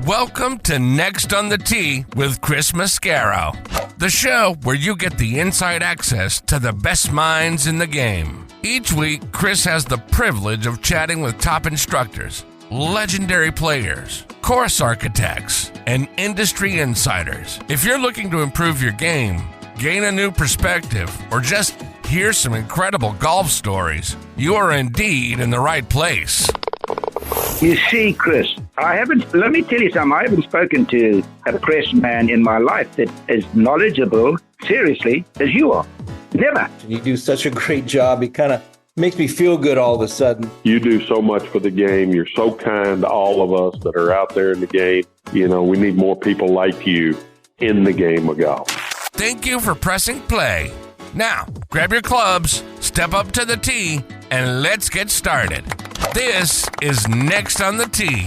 Welcome to Next on the Tee with Chris Mascaro, the show where you get the inside access to the best minds in the game. Each week, Chris has the privilege of chatting with top instructors, legendary players, course architects, and industry insiders. If you're looking to improve your game, gain a new perspective, or just hear some incredible golf stories, you are indeed in the right place. You see, Chris, let me tell you something, I haven't spoken to a press man in my life that is knowledgeable, seriously, as you are. Never. You do such a great job. It kind of makes me feel good all of a sudden. You do so much for the game. You're so kind to all of us that are out there in the game. You know, we need more people like you in the game of golf. Thank you for pressing play. Now, grab your clubs, step up to the tee, and let's get started. This is Next on the Tee.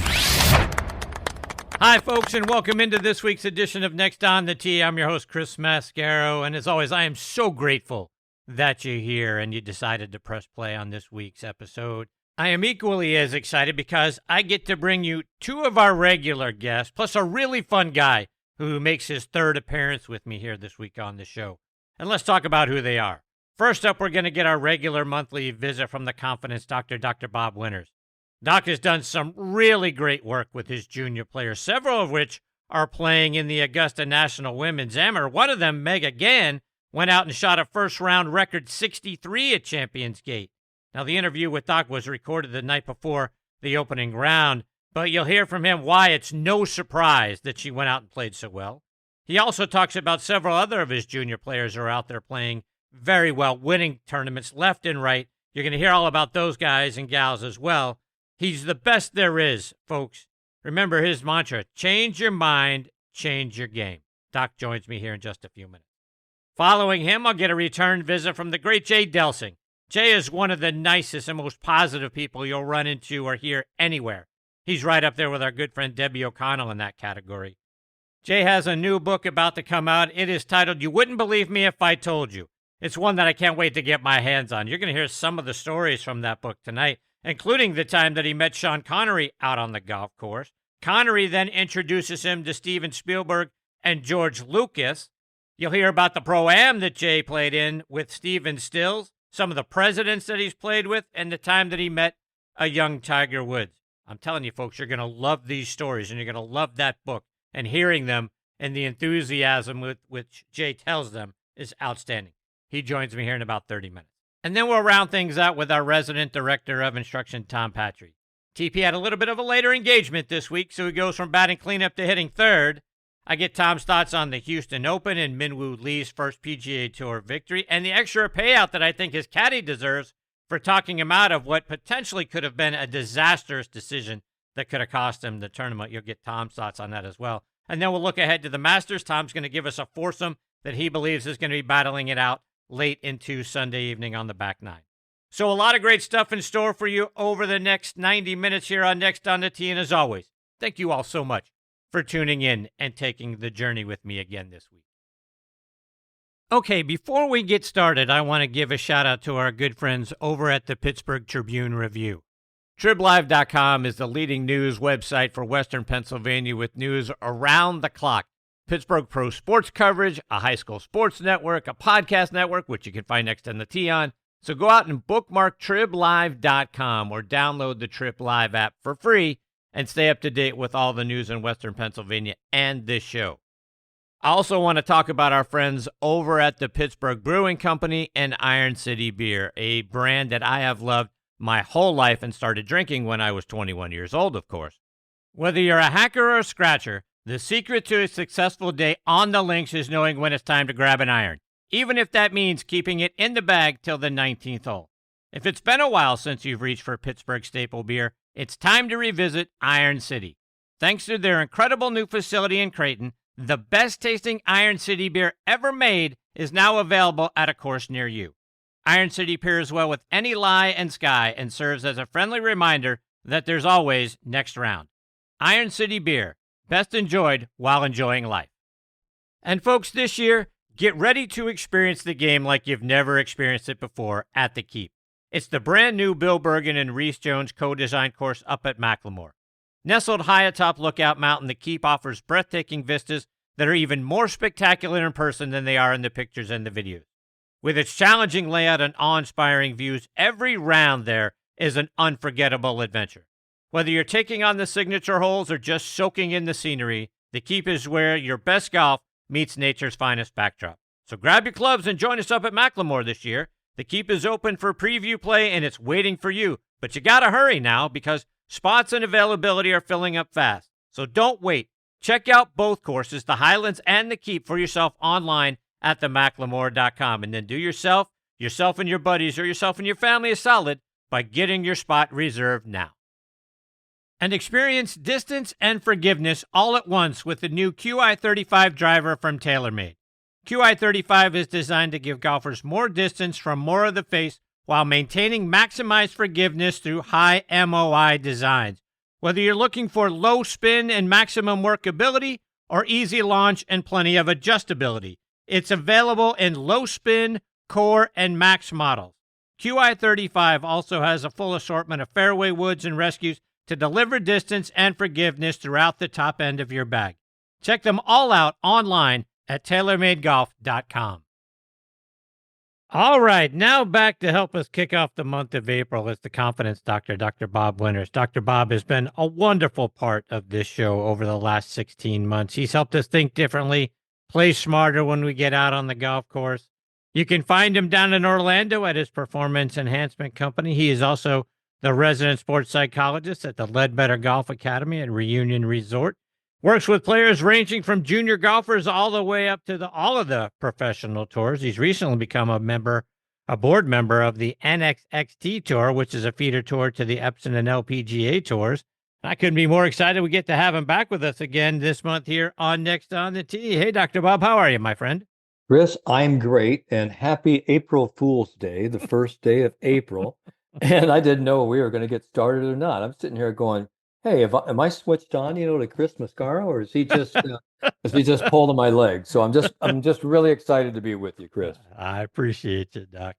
Hi, folks, and welcome into this week's edition of Next on the Tee. I'm your host, Chris Mascaro, and as always, I am so grateful that you're here and you decided to press play on this week's episode. I am equally as excited because I get to bring you two of our regular guests, plus a really fun guy who makes his third appearance with me here this week on the show. And let's talk about who they are. First up, we're going to get our regular monthly visit from the Confidence Doctor, Dr. Bob Winters. Doc has done some really great work with his junior players, several of which are playing in the Augusta National Women's Amateur. One of them, Megha Ganne, went out and shot a first-round record 63 at Champions Gate. Now, the interview with Doc was recorded the night before the opening round, but you'll hear from him why it's no surprise that she went out and played so well. He also talks about several other of his junior players who are out there playing very well, winning tournaments left and right. You're going to hear all about those guys and gals as well. He's the best there is, folks. Remember his mantra, change your mind, change your game. Doc joins me here in just a few minutes. Following him, I'll get a return visit from the great Jay Delsing. Jay is one of the nicest and most positive people you'll run into or hear anywhere. He's right up there with our good friend Debbie O'Connell in that category. Jay has a new book about to come out. It is titled, You Wouldn't Believe Me If I Told You. It's one that I can't wait to get my hands on. You're going to hear some of the stories from that book tonight, including the time that he met Sean Connery out on the golf course. Connery then introduces him to Steven Spielberg and George Lucas. You'll hear about the Pro-Am that Jay played in with Steven Stills, some of the presidents that he's played with, and the time that he met a young Tiger Woods. I'm telling you, folks, you're going to love these stories, and you're going to love that book, and hearing them and the enthusiasm with which Jay tells them is outstanding. He joins me here in about 30 minutes. And then we'll round things out with our resident director of instruction, Tom Patry. TP had a little bit of a later engagement this week, so he goes from batting cleanup to hitting third. I get Tom's thoughts on the Houston Open and Minwoo Lee's first PGA Tour victory, and the extra payout that I think his caddy deserves for talking him out of what potentially could have been a disastrous decision that could have cost him the tournament. You'll get Tom's thoughts on that as well. And then we'll look ahead to the Masters. Tom's going to give us a foursome that he believes is going to be battling it out late into Sunday evening on the back nine. So a lot of great stuff in store for you over the next 90 minutes here on Next on the Tee. And as always, thank you all so much for tuning in and taking the journey with me again this week. Okay, before we get started, I want to give a shout out to our good friends over at the Pittsburgh Tribune-Review. TribLive.com is the leading news website for Western Pennsylvania with news around the clock. Pittsburgh Pro Sports coverage, a high school sports network, a podcast network, which you can find Next on the Tee on. So go out and bookmark TribLive.com or download the Trib Live app for free and stay up to date with all the news in Western Pennsylvania and this show. I also want to talk about our friends over at the Pittsburgh Brewing Company and Iron City Beer, a brand that I have loved my whole life and started drinking when I was 21 years old, of course. Whether you're a hacker or a scratcher, the secret to a successful day on the links is knowing when it's time to grab an iron, even if that means keeping it in the bag till the 19th hole. If it's been a while since you've reached for Pittsburgh staple beer, it's time to revisit Iron City. Thanks to their incredible new facility in Creighton, the best-tasting Iron City beer ever made is now available at a course near you. Iron City pairs well with any lie and sky and serves as a friendly reminder that there's always next round. Iron City Beer, best enjoyed while enjoying life. And folks, this year, get ready to experience the game like you've never experienced it before at the Keep. It's the brand new Bill Bergen and Reese Jones co-designed course up at Macklemore. Nestled high atop Lookout Mountain, the Keep offers breathtaking vistas that are even more spectacular in person than they are in the pictures and the videos. With its challenging layout and awe-inspiring views, every round there is an unforgettable adventure. Whether you're taking on the signature holes or just soaking in the scenery, the Keep is where your best golf meets nature's finest backdrop. So grab your clubs and join us up at Macklemore this year. The Keep is open for preview play, and it's waiting for you. But you gotta hurry now because spots and availability are filling up fast. So don't wait. Check out both courses, the Highlands and the Keep, for yourself online at themacklemore.com. And then do yourself and your buddies, or yourself and your family a solid by getting your spot reserved now. And experience distance and forgiveness all at once with the new QI35 driver from TaylorMade. QI35 is designed to give golfers more distance from more of the face while maintaining maximized forgiveness through high MOI designs. Whether you're looking for low spin and maximum workability, or easy launch and plenty of adjustability, it's available in low spin, core, and max models. QI35 also has a full assortment of fairway woods and rescues to deliver distance and forgiveness throughout the top end of your bag. Check them all out online at TaylorMadeGolf.com. All right, now back to help us kick off the month of April is the Confidence Doctor, Dr. Bob Winters. Dr. Bob has been a wonderful part of this show over the last 16 months. He's helped us think differently, play smarter when we get out on the golf course. You can find him down in Orlando at his Performance Enhancement Company. He is also the resident sports psychologist at the Ledbetter Golf Academy at Reunion Resort. Works with players ranging from junior golfers all the way up to all of the professional tours. He's recently become a board member of the NXXT Tour, which is a feeder tour to the Epson and LPGA tours. I couldn't be more excited. We get to have him back with us again this month here on Next on the Tee. Hey, Dr. Bob, how are you, my friend? Chris, I'm great, and happy April Fool's Day, the first day of April. And I didn't know we were going to get started or not. I'm sitting here going, hey, am I switched on, to Chris Mascaro, or is he just pulling my leg? So I'm just really excited to be with you, Chris. I appreciate you, Doc.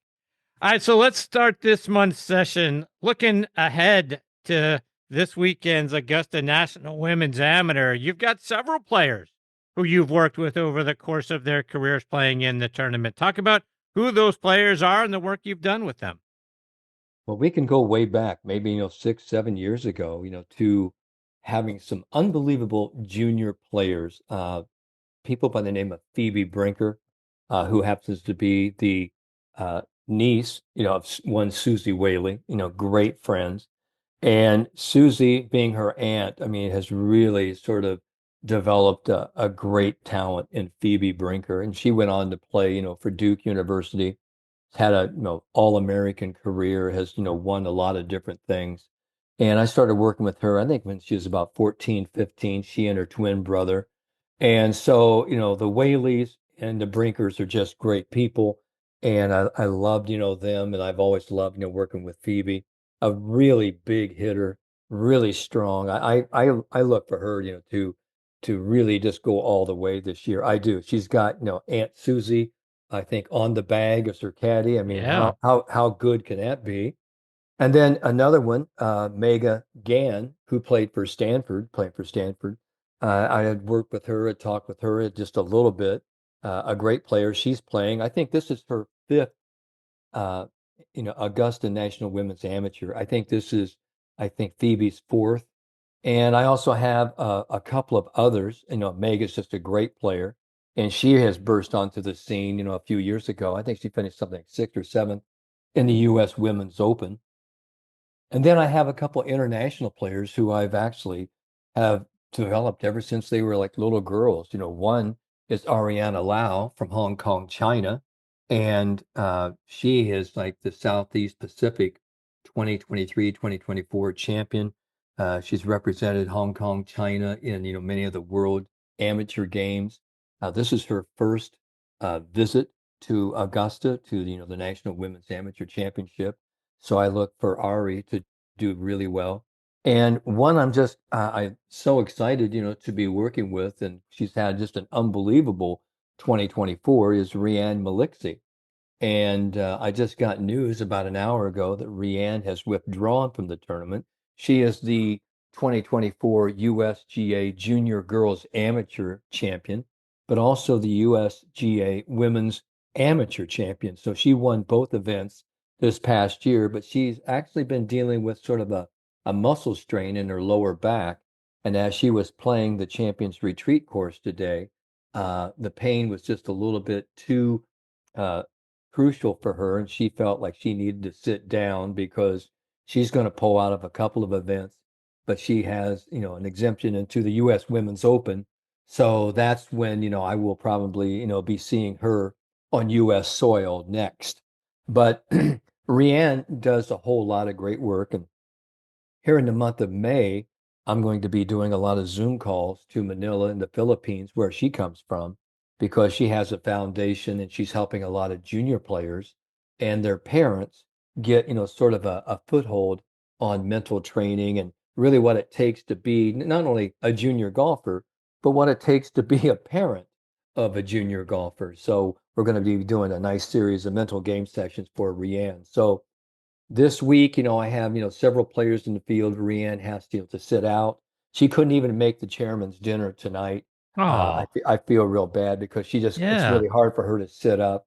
All right, so let's start this month's session looking ahead to this weekend's Augusta National Women's Amateur. You've got several players who you've worked with over the course of their careers playing in the tournament. Talk about who those players are and the work you've done with them. Well, we can go way back, maybe, 6-7 years ago, to having some unbelievable junior players, people by the name of Phoebe Brinker, who happens to be the niece, of one Susie Whaley, great friends. And Susie, being her aunt, has really sort of developed a great talent in Phoebe Brinker. And she went on to play, for Duke University. Had a all-American career, has won a lot of different things. And I started working with her, I think, when she was about 14, 15, she and her twin brother. And so, the Whaleys and the Brinkers are just great people. And I loved, them. And I've always loved, working with Phoebe, a really big hitter, really strong. I look for her, to really just go all the way this year. I do. She's got, Aunt Susie, I think, on the bag as her caddy. Yeah. How good can that be? And then another one, Megha Ganne, who played for Stanford. I had worked with her, had talked with her just a little bit. A great player. She's playing. I think this is her fifth, Augusta National Women's Amateur. I think Phoebe's fourth. And I also have a couple of others. Megha's just a great player. And she has burst onto the scene, a few years ago. I think she finished something like 6th or 7th in the U.S. Women's Open. And then I have a couple of international players who I've actually have developed ever since they were like little girls. One is Ariana Lau from Hong Kong, China. And she is like the Southeast Pacific 2023, 2024 champion. She's represented Hong Kong, China in, many of the world amateur games. This is her first visit to Augusta, to the National Women's Amateur Championship. So I look for Ari to do really well. And one I'm so excited, to be working with, and she's had just an unbelievable 2024, is Rianne Maliksi. And I just got news about an hour ago that Rianne has withdrawn from the tournament. She is the 2024 USGA Junior Girls Amateur Champion, but also the USGA Women's Amateur Champion. So she won both events this past year, but she's actually been dealing with sort of a muscle strain in her lower back. And as she was playing the Champions Retreat course today, the pain was just a little bit too uh, crucial for her, and she felt like she needed to sit down because she's going to pull out of a couple of events, but she has, an exemption into the U.S. Women's Open. So that's when, I will probably, be seeing her on U.S. soil next. But Rianne does a whole lot of great work. And here in the month of May, I'm going to be doing a lot of Zoom calls to Manila in the Philippines, where she comes from, because she has a foundation and she's helping a lot of junior players and their parents get, sort of a foothold on mental training and really what it takes to be not only a junior golfer, but what it takes to be a parent of a junior golfer. So we're going to be doing a nice series of mental game sessions for Rianne. So this week, I have, several players in the field. Rianne has to sit out. She couldn't even make the chairman's dinner tonight. Oh, I feel real bad because it's yeah. really hard for her to sit up.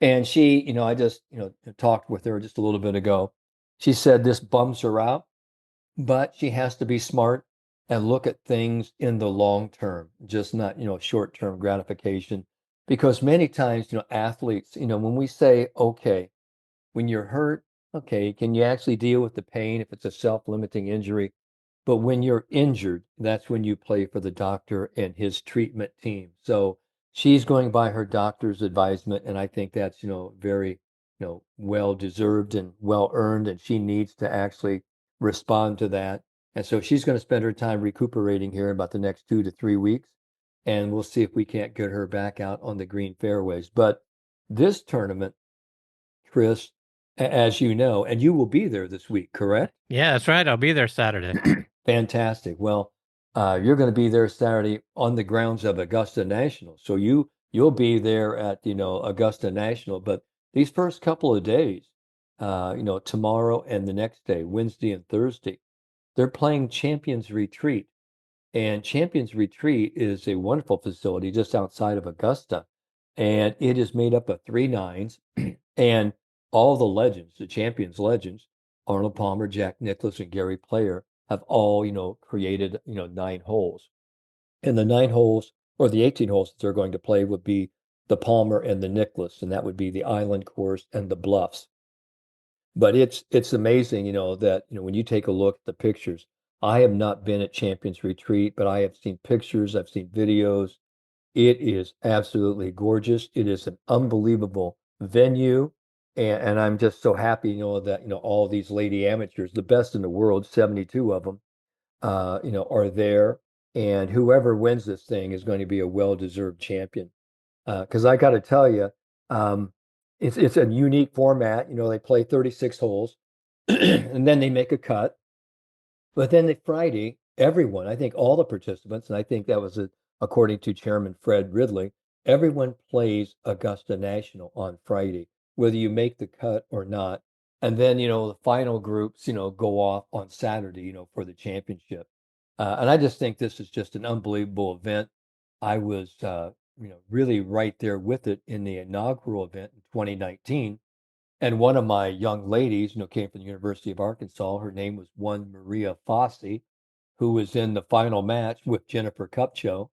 And she, I just, talked with her just a little bit ago. She said this bums her out, but she has to be smart and look at things in the long term, just not, short-term gratification. Because many times, athletes, when we say, okay, when you're hurt, okay, can you actually deal with the pain if it's a self-limiting injury? But when you're injured, that's when you play for the doctor and his treatment team. So she's going by her doctor's advisement, and I think that's, very, well deserved and well earned, and she needs to actually respond to that. And so she's going to spend her time recuperating here in about the next 2 to 3 weeks, and we'll see if we can't get her back out on the green fairways. But this tournament, Chris, as you know, and you will be there this week, correct? Yeah, that's right. I'll be there Saturday. Fantastic. Well, you're going to be there Saturday on the grounds of Augusta National. So you'll be there at, Augusta National. But these first couple of days, tomorrow and the next day, Wednesday and Thursday, they're playing Champions Retreat. And Champions Retreat is a wonderful facility just outside of Augusta. And it is made up of 3 nines. And all the legends, the Champions legends, Arnold Palmer, Jack Nicklaus, and Gary Player, have all, created, 9 holes. And the 9 holes, or the 18 holes that they're going to play, would be the Palmer and the Nicklaus, and that would be the Island course and the Bluffs. But it's amazing, that, when you take a look at the pictures. I have not been at Champions Retreat, but I have seen pictures, I've seen videos. It is absolutely gorgeous. It is an unbelievable venue. And I'm just so happy, that, all these lady amateurs, the best in the world, 72 of them, are there. And whoever wins this thing is going to be a well-deserved champion. Because I got to tell you, it's a unique format. They play 36 holes and then they make a cut. But then the Friday, everyone, I think all the participants, and I think that was according to Chairman Fred Ridley, everyone plays Augusta National on Friday, whether you make the cut or not. And then, the final groups, go off on Saturday, for the championship. And I just think this is just an unbelievable event. I was, really right there with it in the inaugural event in 2019. And one of my young ladies, came from the University of Arkansas. Her name was one Maria Fossey, who was in the final match with Jennifer Kupcho.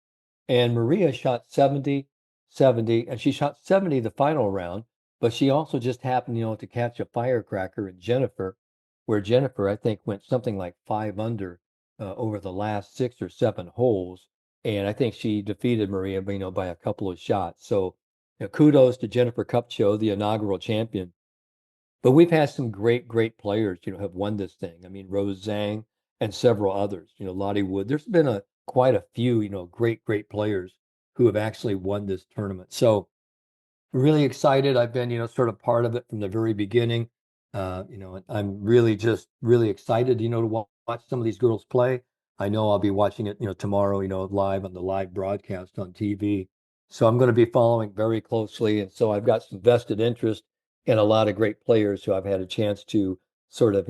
And Maria shot 70, 70, and she shot 70 the final round, but she also just happened, to catch a firecracker in Jennifer, where Jennifer, I think, went something like 5 under over the last 6 or 7 holes. And I think she defeated Maria, by a couple of shots. So, kudos to Jennifer Kupcho, the inaugural champion. But we've had some great, great players, have won this thing. I mean, Rose Zhang and several others, Lottie Wood. There's been quite a few, great, great players who have actually won this tournament. So really excited. I've been, sort of part of it from the very beginning. And I'm really just really excited, to watch some of these girls play. I know I'll be watching it, tomorrow, live on the live broadcast on TV. So I'm going to be following very closely. And so I've got some vested interest in a lot of great players who I've had a chance to sort of,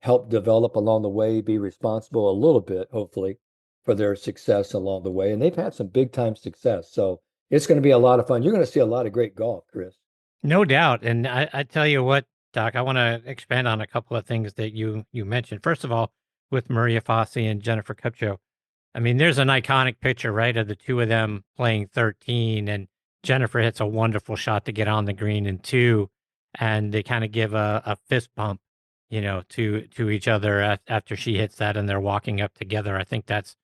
help develop along the way, be responsible a little bit, hopefully, for their success along the way. And they've had some big time success. So it's going to be a lot of fun. You're going to see a lot of great golf, Chris. No doubt. And I tell you what, Doc, I want to expand on a couple of things that you mentioned. First of all, with Maria Fossey and Jennifer Kupcho, I mean, there's an iconic picture, right, of the two of them playing 13, and Jennifer hits a wonderful shot to get on the green in 2, and they kind of give a fist bump, to each other after she hits that, and they're walking up together. I think that's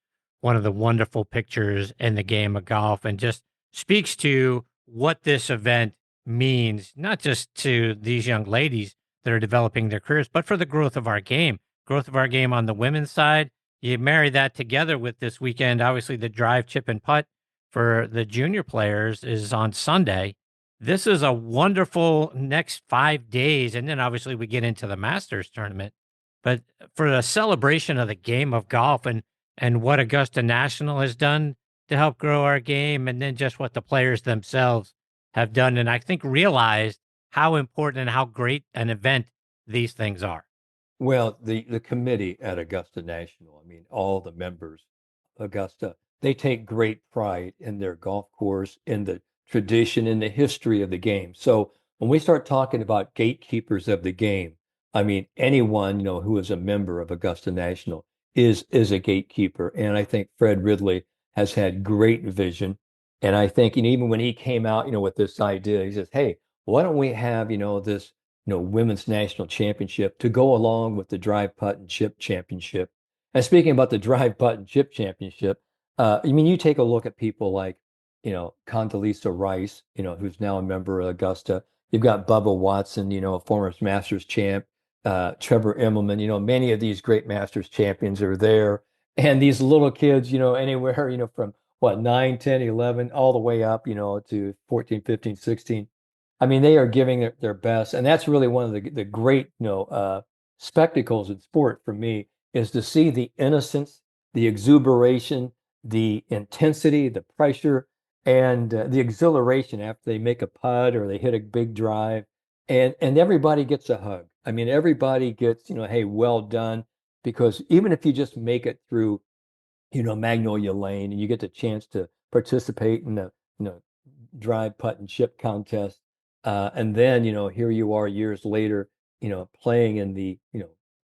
one of the wonderful pictures in the game of golf, and just speaks to what this event means, not just to these young ladies that are developing their careers, but for the growth of our game, on the women's side. You marry that together with this weekend. Obviously, the drive, chip, and putt for the junior players is on Sunday. This is a wonderful next 5 days. And then obviously we get into the Masters tournament. But for the celebration of the game of golf and what Augusta National has done to help grow our game, and then just what the players themselves have done, and I think realized how important and how great an event these things are. Well, the committee at Augusta National, I mean, all the members of Augusta, they take great pride in their golf course, in the tradition, in the history of the game. So when we start talking about gatekeepers of the game, I mean, anyone, who is a member of Augusta National is a gatekeeper. And I think Fred Ridley has had great vision. And I think, even when he came out, with this idea, he says, hey, why don't we have, this women's national championship to go along with the drive, putt, and chip championship. And speaking about the drive, putt, and chip championship, you take a look at people like, Condoleezza Rice, who's now a member of Augusta. You've got Bubba Watson, a former Masters champ, Trevor Immelman, many of these great Masters champions are there. And these little kids, anywhere, from what, 9, 10, 11, all the way up, to 14, 15, 16. I mean, they are giving their best, and that's really one of the great, spectacles in sport for me is to see the innocence, the exuberation, the intensity, the pressure, and the exhilaration after they make a putt or they hit a big drive, and everybody gets a hug. I mean, everybody gets, hey, well done, because even if you just make it through, Magnolia Lane, and you get the chance to participate in the, drive, putt, and chip contest. And then, here you are years later, playing in the,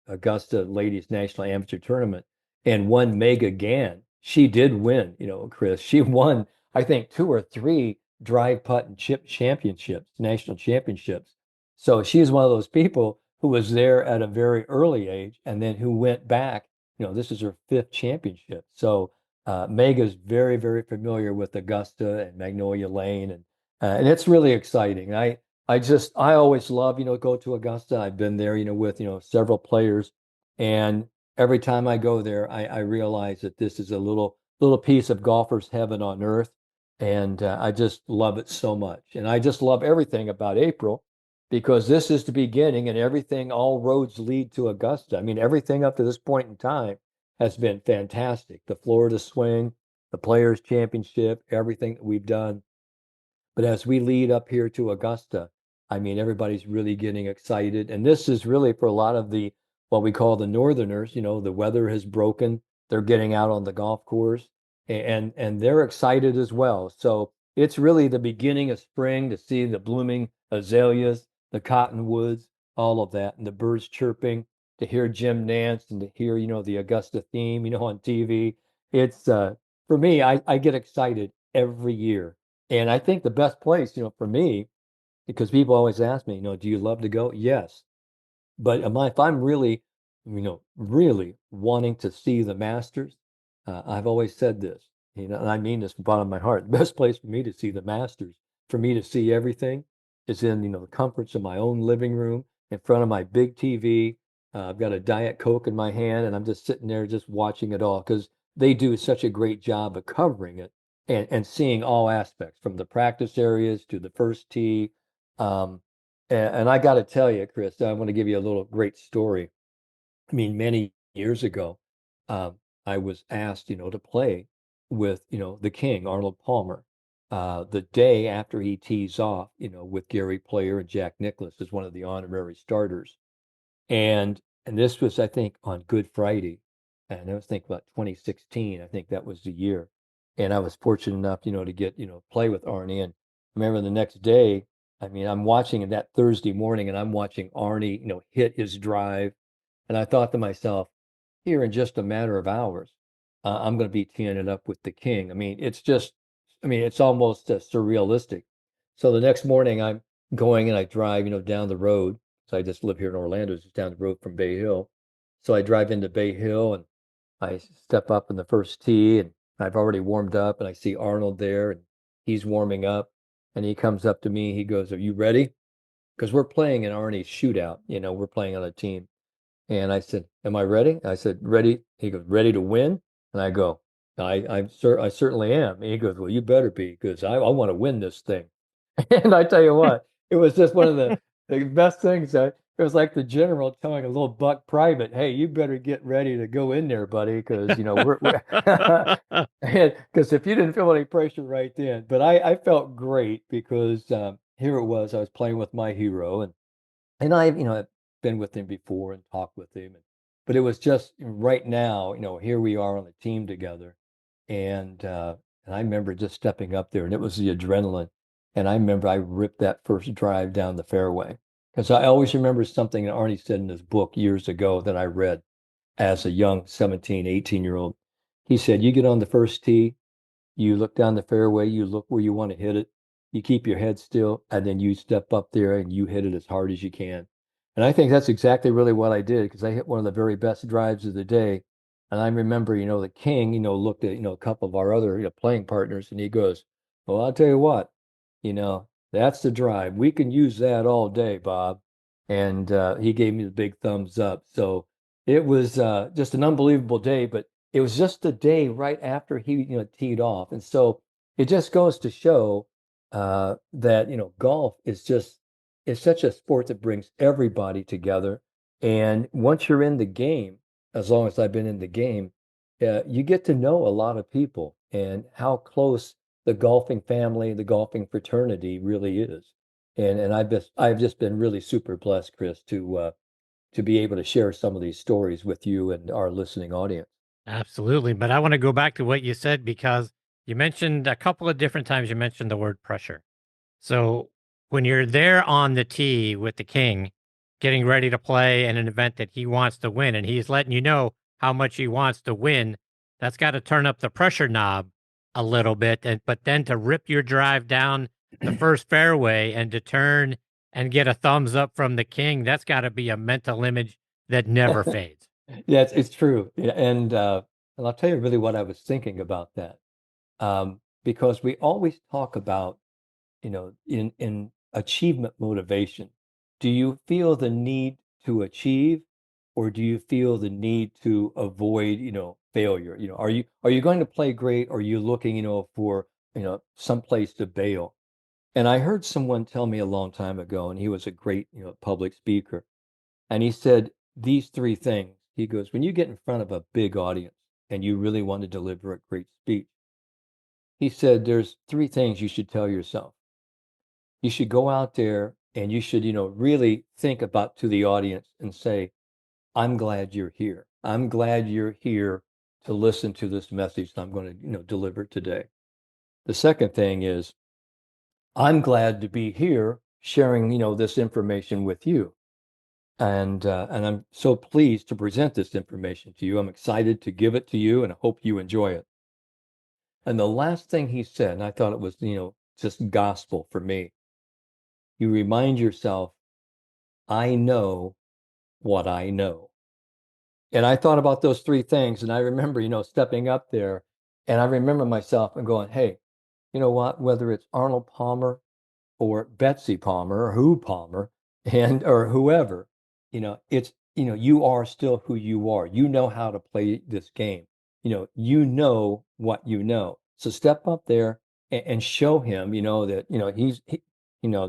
Augusta Ladies National Amateur Tournament, and won Megha Ganne. She did win, Chris. She won, I think, 2 or 3 drive, putt, and chip championships, national championships. So she's one of those people who was there at a very early age, and then who went back. This is her 5th championship. So Megha's very, very familiar with Augusta and Magnolia Lane, and it's really exciting. I always love, go to Augusta. I've been there, with, several players, and every time I go there, I realize that this is a little piece of golfer's heaven on earth, and I just love it so much. And I just love everything about April, because this is the beginning, and everything, all roads lead to Augusta. I mean, everything up to this point in time has been fantastic. The Florida Swing, the Players Championship, everything that we've done. But as we lead up here to Augusta, I mean, everybody's really getting excited. And this is really for a lot of what we call the Northerners, the weather has broken. They're getting out on the golf course, and they're excited as well. So it's really the beginning of spring to see the blooming azaleas, the cottonwoods, all of that, and the birds chirping, to hear Jim Nance and to hear, the Augusta theme, on TV. It's, for me, I get excited every year. And I think the best place, for me, because people always ask me, do you love to go? Yes. But if I'm really, really wanting to see the Masters, I've always said this, and I mean this from the bottom of my heart. The best place for me to see the Masters, for me to see everything, is in, the comforts of my own living room, in front of my big TV. I've got a Diet Coke in my hand, and I'm just sitting there just watching it all, because they do such a great job of covering it and seeing all aspects, from the practice areas to the first tee. And I got to tell you, Chris, I want to give you a little great story. I mean, many years ago, I was asked, to play with, the King, Arnold Palmer, the day after he tees off, with Gary Player and Jack Nicklaus as one of the honorary starters. And And this was, I think, on Good Friday. And I was thinking about 2016. I think that was the year. And I was fortunate enough, to get, play with Arnie. And I remember the next day, I mean, I'm watching it that Thursday morning and I'm watching Arnie, hit his drive. And I thought to myself, here in just a matter of hours, I'm going to be teeing it up with the king. It's almost surrealistic. So the next morning I'm going and I drive, down the road. So I just live here in Orlando, just down the road from Bay Hill. So I drive into Bay Hill and I step up in the first tee and I've already warmed up and I see Arnold there and he's warming up and he comes up to me. He goes, "Are you ready?" Because we're playing an Arnie shootout, we're playing on a team. And I said, "Am I ready?" I said, "Ready." He goes, "Ready to win?" And I go, I certainly am." And he goes, "Well, you better be because I want to win this thing." And I tell you what, it was just one of the best things. It was like the general telling a little buck private, "Hey, you better get ready to go in there, buddy, because we're because if you didn't feel any pressure right then." But I felt great because here it was, I was playing with my hero, and I've been with him before and talked with him, but it was just right now, here we are on a team together, and I remember just stepping up there, and it was the adrenaline, and I remember I ripped that first drive down the fairway because I always remember something that Arnie said in his book years ago that I read as a young 17, 18-year-old. He said, "You get on the first tee, you look down the fairway, you look where you want to hit it, you keep your head still, and then you step up there and you hit it as hard as you can." And I think that's exactly really what I did because I hit one of the very best drives of the day. And I remember, the king, looked at, a couple of our other, playing partners and he goes, "Well, I'll tell you what, that's the drive. We can use that all day, Bob." And he gave me the big thumbs up. So it was just an unbelievable day, but it was just the day right after he, teed off. And so it just goes to show that, golf is such a sport that brings everybody together. And once you're in the game, as long as I've been in the game, you get to know a lot of people and how close the golfing family, the golfing fraternity really is. And I've just been really super blessed, Chris, to be able to share some of these stories with you and our listening audience. Absolutely. But I want to go back to what you said because you mentioned a couple of different times you mentioned the word pressure. So when you're there on the tee with the king, getting ready to play in an event that he wants to win, and he's letting you know how much he wants to win, that's got to turn up the pressure knob a little bit. But then to rip your drive down the first fairway and to turn and get a thumbs up from the king, that's got to be a mental image that never fades. Yeah, it's true. Yeah, and I'll tell you really what I was thinking about that. Because we always talk about, in achievement motivation. Do you feel the need to achieve, or do you feel the need to avoid, failure? Are you going to play great, or are you looking, for, some place to bail? And I heard someone tell me a long time ago, and he was a great, public speaker. And he said these three things. He goes, when you get in front of a big audience and you really want to deliver a great speech, he said, there's three things you should tell yourself. You should go out there and you should, really think about to the audience and say, "I'm glad you're here. I'm glad you're here to listen to this message that I'm going to, deliver today." The second thing is, "I'm glad to be here sharing, this information with you. And I'm so pleased to present this information to you. I'm excited to give it to you and I hope you enjoy it." And the last thing he said, and I thought it was, just gospel for me, you remind yourself, "I know what I know." And I thought about those three things and I remember, stepping up there and I remember myself and going, "Hey, you know what, whether it's Arnold Palmer or Betsy Palmer or who Palmer and or whoever, it's you are still who you are. You know how to play this game. You know what you know. So step up there and show him, that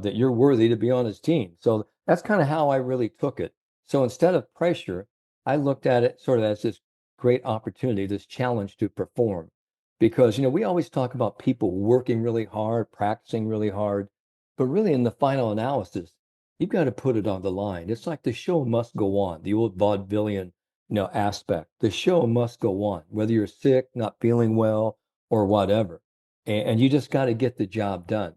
that you're worthy to be on his team." So that's kind of how I really took it. So instead of pressure, I looked at it sort of as this great opportunity, this challenge to perform. Because we always talk about people working really hard, practicing really hard, but really, in the final analysis, you've got to put it on the line. It's like the show must go on, the old vaudevillian, aspect. The show must go on, whether you're sick, not feeling well, or whatever. And you just got to get the job done.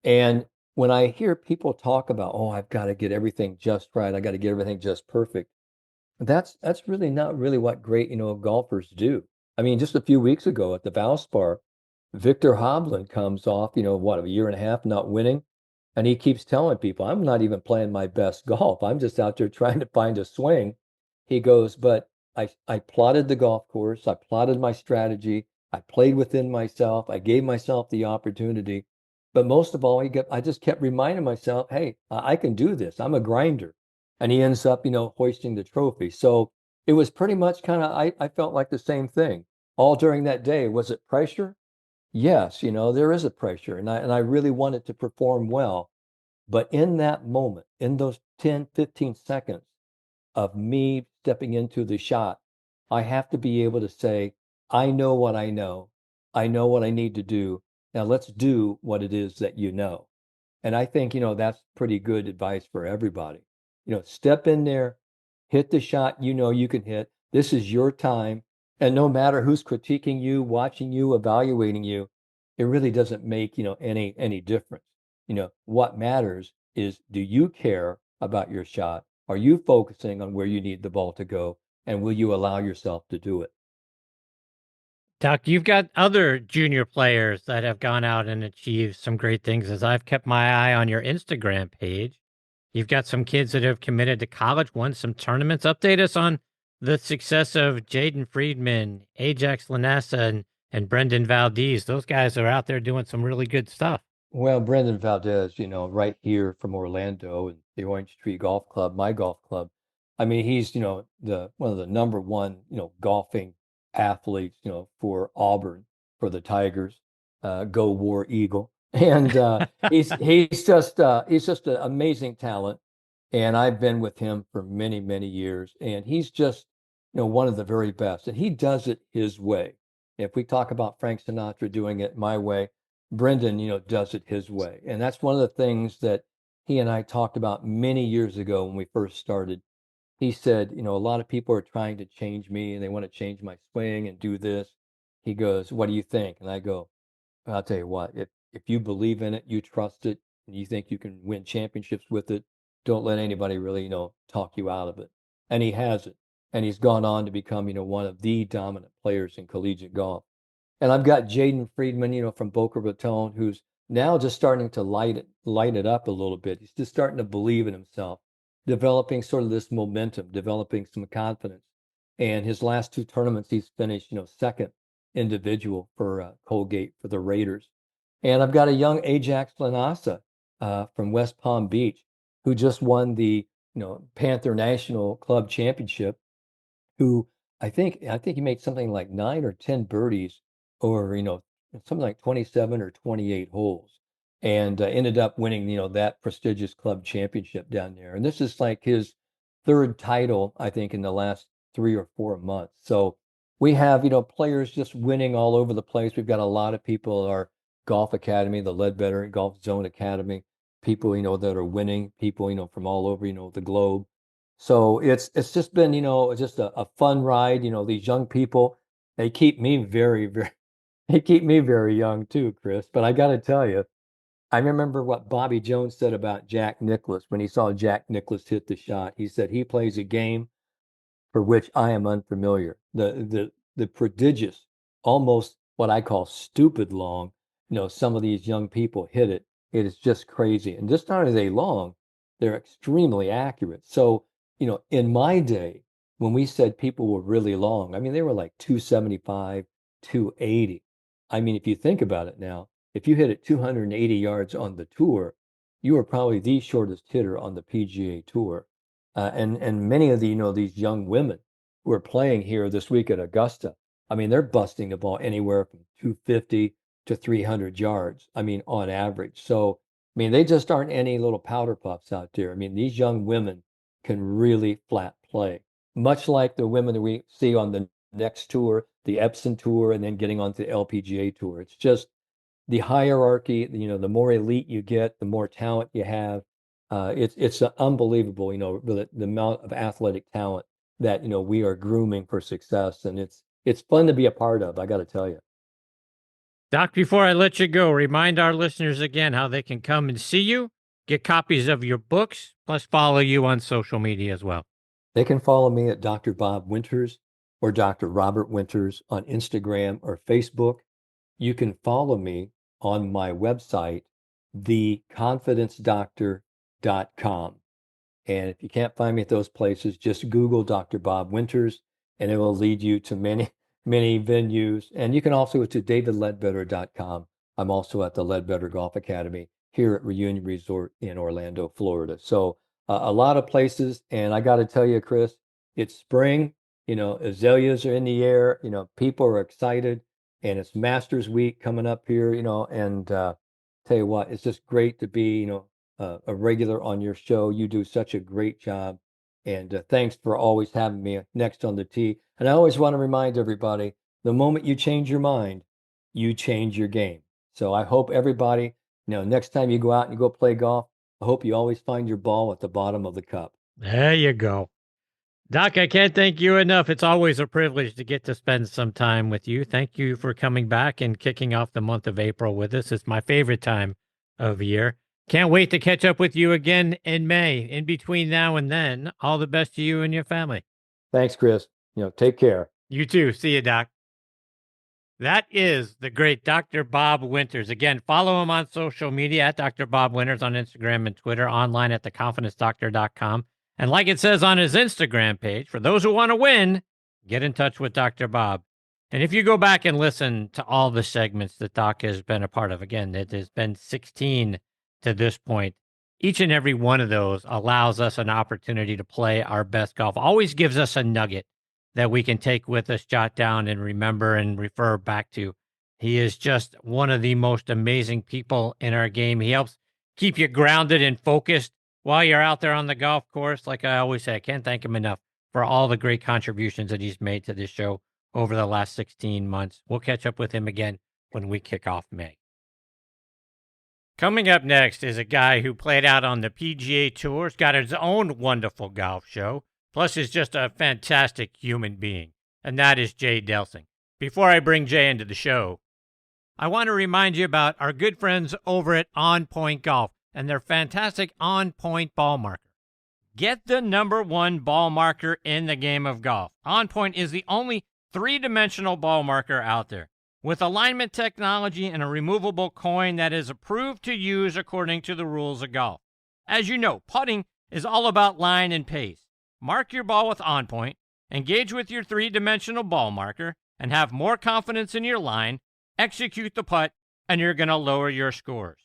And when I hear people talk about, oh, I've got to get everything just right, I got to get everything just perfect, that's really not really what great, golfers do. I mean, just a few weeks ago at the Valspar, Victor Hovland comes off, what, a year and a half not winning, and he keeps telling people, I'm not even playing my best golf. I'm just out there trying to find a swing. He goes, but I plotted the golf course, I plotted my strategy, I played within myself, I gave myself the opportunity. But most of all, I just kept reminding myself, hey, I can do this. I'm a grinder. And he ends up, hoisting the trophy. So it was pretty much kind of, I felt like the same thing all during that day. Was it pressure? Yes, there is a pressure, and I really wanted to perform well. But in that moment, in those 10, 15 seconds of me stepping into the shot, I have to be able to say, I know what I know. I know what I need to do. Now let's do what it is that you know. And I think, that's pretty good advice for everybody. Step in there, hit the shot you know you can hit. This is your time. And no matter who's critiquing you, watching you, evaluating you, it really doesn't make, any difference. What matters is, do you care about your shot? Are you focusing on where you need the ball to go? And will you allow yourself to do it? Doc, you've got other junior players that have gone out and achieved some great things. As I've kept my eye on your Instagram page, you've got some kids that have committed to college, won some tournaments. Update us on the success of Jaden Friedman, Ajax Lanessa, and Brendan Valdez. Those guys are out there doing some really good stuff. Well, Brendan Valdez, right here from Orlando and the Orange Tree Golf Club, my golf club. I mean, he's, the one of the number one, golfing athletes, for Auburn, for the Tigers. Go War Eagle. And he's just an amazing talent. And I've been with him for many, many years. And he's just, one of the very best. And he does it his way. If we talk about Frank Sinatra doing it my way, Brendan, does it his way. And that's one of the things that he and I talked about many years ago when we first started. He said, a lot of people are trying to change me and they want to change my swing and do this. He goes, what do you think? And I go, I'll tell you what, if you believe in it, you trust it, and you think you can win championships with it, don't let anybody really, talk you out of it. And he has it. And he's gone on to become, one of the dominant players in collegiate golf. And I've got Jaden Friedman, from Boca Raton, who's now just starting to light it up a little bit. He's just starting to believe in himself, developing sort of this momentum, developing some confidence. And his last two tournaments, he's finished, second individual for Colgate for the Raiders. And I've got a young Ajax Lanassa from West Palm Beach who just won the, Panther National Club Championship, who I think he made something like 9 or 10 birdies over, something like 27 or 28 holes, and ended up winning, that prestigious club championship down there. And this is like his third title, I think, in the last 3 or 4 months. So we have, players just winning all over the place. We've got a lot of people at our golf academy, the Ledbetter Golf Zone Academy, people, that are winning, people, from all over, the globe. So it's just been, just a fun ride. These young people, they keep me very, very, they keep me very young too, Chris. But I got to tell you, I remember what Bobby Jones said about Jack Nicklaus when he saw Jack Nicklaus hit the shot. He said he plays a game for which I am unfamiliar. The prodigious, almost what I call stupid long, some of these young people hit it. It is just crazy. And just not only are they long, they're extremely accurate. So, in my day, when we said people were really long, I mean, they were like 275, 280. I mean, if you think about it now, if you hit it 280 yards on the tour, you are probably the shortest hitter on the PGA Tour. And many of the, these young women who are playing here this week at Augusta, I mean, they're busting the ball anywhere from 250 to 300 yards. I mean, on average. So, I mean, they just aren't any little powder puffs out there. I mean, these young women can really flat play, much like the women that we see on the next tour, the Epson Tour, and then getting onto the LPGA Tour. It's just the hierarchy, the more elite you get, the more talent you have. It's unbelievable, the amount of athletic talent that, we are grooming for success. And it's fun to be a part of, I got to tell you. Doc, before I let you go, remind our listeners again how they can come and see you, get copies of your books, plus follow you on social media as well. They can follow me at Dr. Bob Winters or Dr. Robert Winters on Instagram or Facebook. You can follow me on my website, theconfidencedoctor.com. And if you can't find me at those places, just Google Dr. Bob Winters, and it will lead you to many, many venues. And you can also go to davidledbetter.com. I'm also at the Ledbetter Golf Academy here at Reunion Resort in Orlando, Florida. So a lot of places. And I got to tell you, Chris, it's spring, azaleas are in the air, people are excited, and it's Masters Week coming up here, and tell you what, it's just great to be, a regular on your show. You do such a great job. And thanks for always having me next on the tee. And I always want to remind everybody, the moment you change your mind, you change your game. So I hope everybody, next time you go out and you go play golf, I hope you always find your ball at the bottom of the cup. There you go. Doc, I can't thank you enough. It's always a privilege to get to spend some time with you. Thank you for coming back and kicking off the month of April with us. It's my favorite time of year. Can't wait to catch up with you again in May. In between now and then, all the best to you and your family. Thanks, Chris. Take care. You too. See you, Doc. That is the great Dr. Bob Winters. Again, follow him on social media at Dr. Bob Winters on Instagram and Twitter, online at theconfidencedoctor.com. And like it says on his Instagram page, for those who want to win, get in touch with Dr. Bob. And if you go back and listen to all the segments that Doc has been a part of, again, it has been 16 to this point. Each and every one of those allows us an opportunity to play our best golf, always gives us a nugget that we can take with us, jot down, and remember and refer back to. He is just one of the most amazing people in our game. He helps keep you grounded and focused while you're out there on the golf course. Like I always say, I can't thank him enough for all the great contributions that he's made to this show over the last 16 months. We'll catch up with him again when we kick off May. Coming up next is a guy who played out on the PGA Tours, got his own wonderful golf show, plus is just a fantastic human being, and that is Jay Delsing. Before I bring Jay into the show, I want to remind you about our good friends over at On Point Golf and their fantastic On Point ball marker. Get the #1 ball marker in the game of golf. On Point is the only three-dimensional ball marker out there, with alignment technology and a removable coin that is approved to use according to the rules of golf. As you know, putting is all about line and pace. Mark your ball with On Point, engage with your three-dimensional ball marker, and have more confidence in your line, execute the putt, and you're going to lower your scores.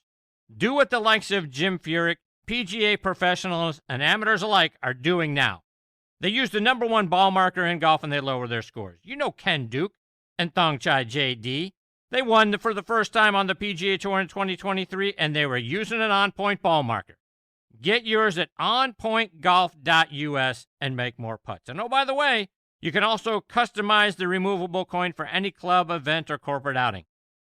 Do what the likes of Jim Furyk, PGA professionals, and amateurs alike are doing now. They use the #1 ball marker in golf and they lower their scores. You know Ken Duke and Thongchai JD. They won for the first time on the PGA Tour in 2023, and they were using an On Point ball marker. Get yours at onpointgolf.us and make more putts. And oh, by the way, you can also customize the removable coin for any club, event, or corporate outing.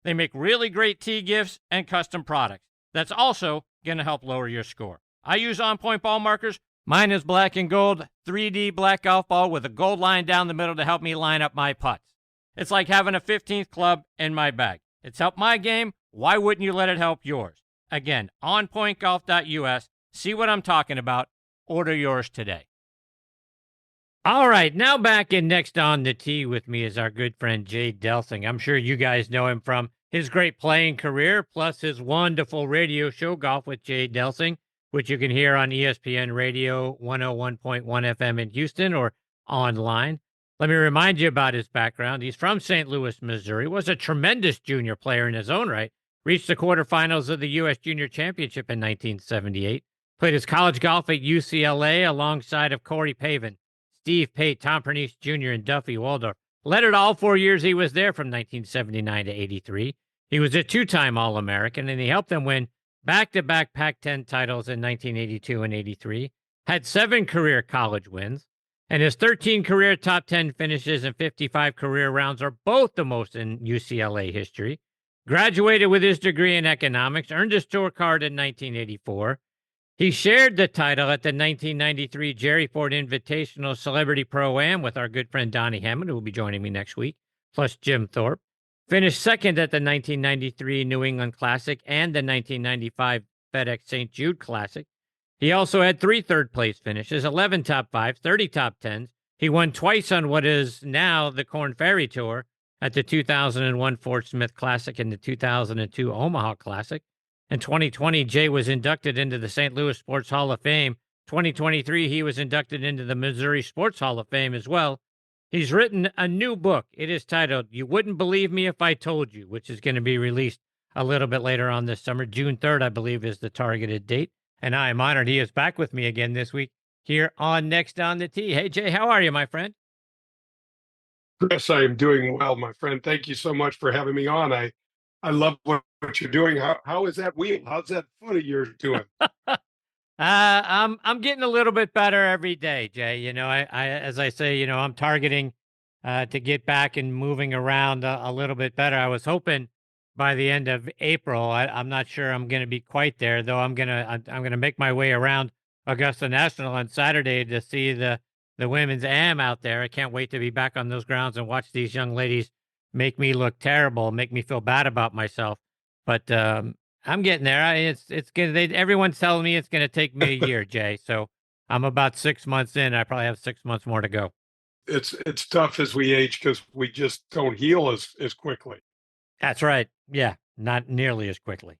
They make really great tee gifts and custom products. That's also going to help lower your score. I use On Point ball markers. Mine is black and gold, 3D black golf ball with a gold line down the middle to help me line up my putts. It's like having a 15th club in my bag. It's helped my game. Why wouldn't you let it help yours? Again, onpointgolf.us. See what I'm talking about. Order yours today. All right, now back in Next on the Tee with me is our good friend Jay Delsing. I'm sure you guys know him from his great playing career, plus his wonderful radio show, Golf with Jay Delsing, which you can hear on ESPN Radio 101.1 FM in Houston or online. Let me remind you about his background. He's from St. Louis, Missouri, was a tremendous junior player in his own right, reached the quarterfinals of the U.S. Junior Championship in 1978, played his college golf at UCLA alongside of Corey Pavin, Steve Pate, Tom Pernice Jr., and Duffy Waldorf. Led it all 4 years he was there from 1979 to 83. He was a two-time All-American, and he helped them win back-to-back Pac-10 titles in 1982 and 83, had 7 career college wins, and his 13 career top 10 finishes and 55 career rounds are both the most in UCLA history. Graduated with his degree in economics, earned his tour card in 1984, He shared the title at the 1993 Jerry Ford Invitational Celebrity Pro-Am with our good friend Donnie Hammond, who will be joining me next week, plus Jim Thorpe. Finished second at the 1993 New England Classic and the 1995 FedEx St. Jude Classic. He also had 3 third-place finishes, 11 top 5s, 30 top 10s. He won twice on what is now the Corn Ferry Tour at the 2001 Fort Smith Classic and the 2002 Omaha Classic. In 2020, Jay was inducted into the St. Louis Sports Hall of Fame. 2023, he was inducted into the Missouri Sports Hall of Fame as well. He's written a new book. It is titled You Wouldn't Believe Me If I Told You, which is going to be released a little bit later on this summer. June 3rd, I believe, is the targeted date. And I am honored he is back with me again this week here on Next on the Tee. Hey, Jay, how are you, my friend? Chris, I am doing well, my friend. Thank you so much for having me on. I love what you're doing. How is that wheel? How's that foot of yours doing? I'm getting a little bit better every day, Jay. You know, I as I say, you know, I'm targeting to get back and moving around a little bit better. I was hoping by the end of April. I'm not sure I'm going to be quite there, though. I'm gonna make my way around Augusta National on Saturday to see the women's AM out there. I can't wait to be back on those grounds and watch these young ladies make me look terrible, make me feel bad about myself. But I'm getting there. It's gonna. Everyone's telling me it's gonna take me a year, Jay. So I'm about 6 months in. I probably have 6 months more to go. It's tough as we age because we just don't heal as quickly. That's right. Yeah, not nearly as quickly.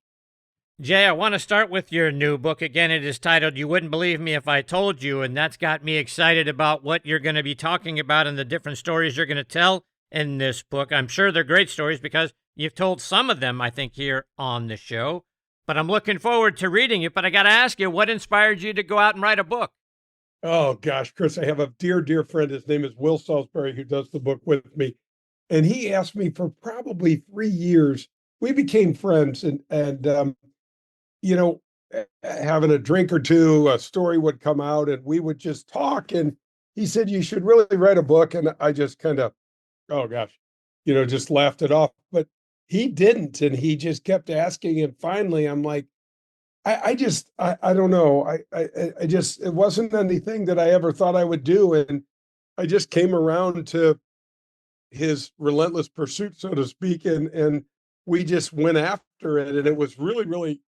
Jay, I want to start with your new book. Again, it is titled You Wouldn't Believe Me If I Told You, and that's got me excited about what you're going to be talking about and the different stories you're going to tell in this book. I'm sure they're great stories because you've told some of them, I think, here on the show. But I'm looking forward to reading it. But I got to ask you, what inspired you to go out and write a book? Oh, gosh, Chris, I have a dear friend. His name is Will Salisbury, who does the book with me. And he asked me for probably 3 years. We became friends and you know, having a drink or two, a story would come out and we would just talk. And he said, you should really write a book. And I just kind of, oh gosh, just laughed it off. But he didn't. And he just kept asking. And finally, I'm like, I don't know. I just, it wasn't anything that I ever thought I would do. And I just came around to his relentless pursuit, so to speak. And we just went after it. And it was really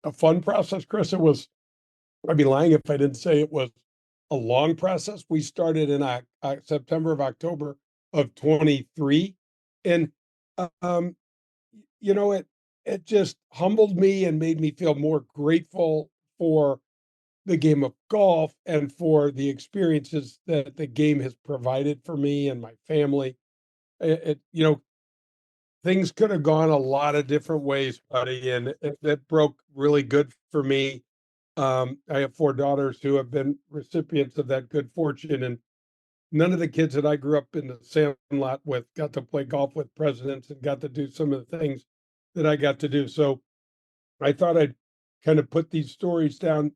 a fun process, Chris. I'd be lying if I didn't say it was a long process. We started in September of October of 23. And, it just humbled me and made me feel more grateful for the game of golf and for the experiences that the game has provided for me and my family. Things could have gone a lot of different ways, buddy, and it broke really good for me. I have 4 daughters who have been recipients of that good fortune, and none of the kids that I grew up in the sandlot with got to play golf with presidents and got to do some of the things that I got to do. So I thought I'd kind of put these stories down.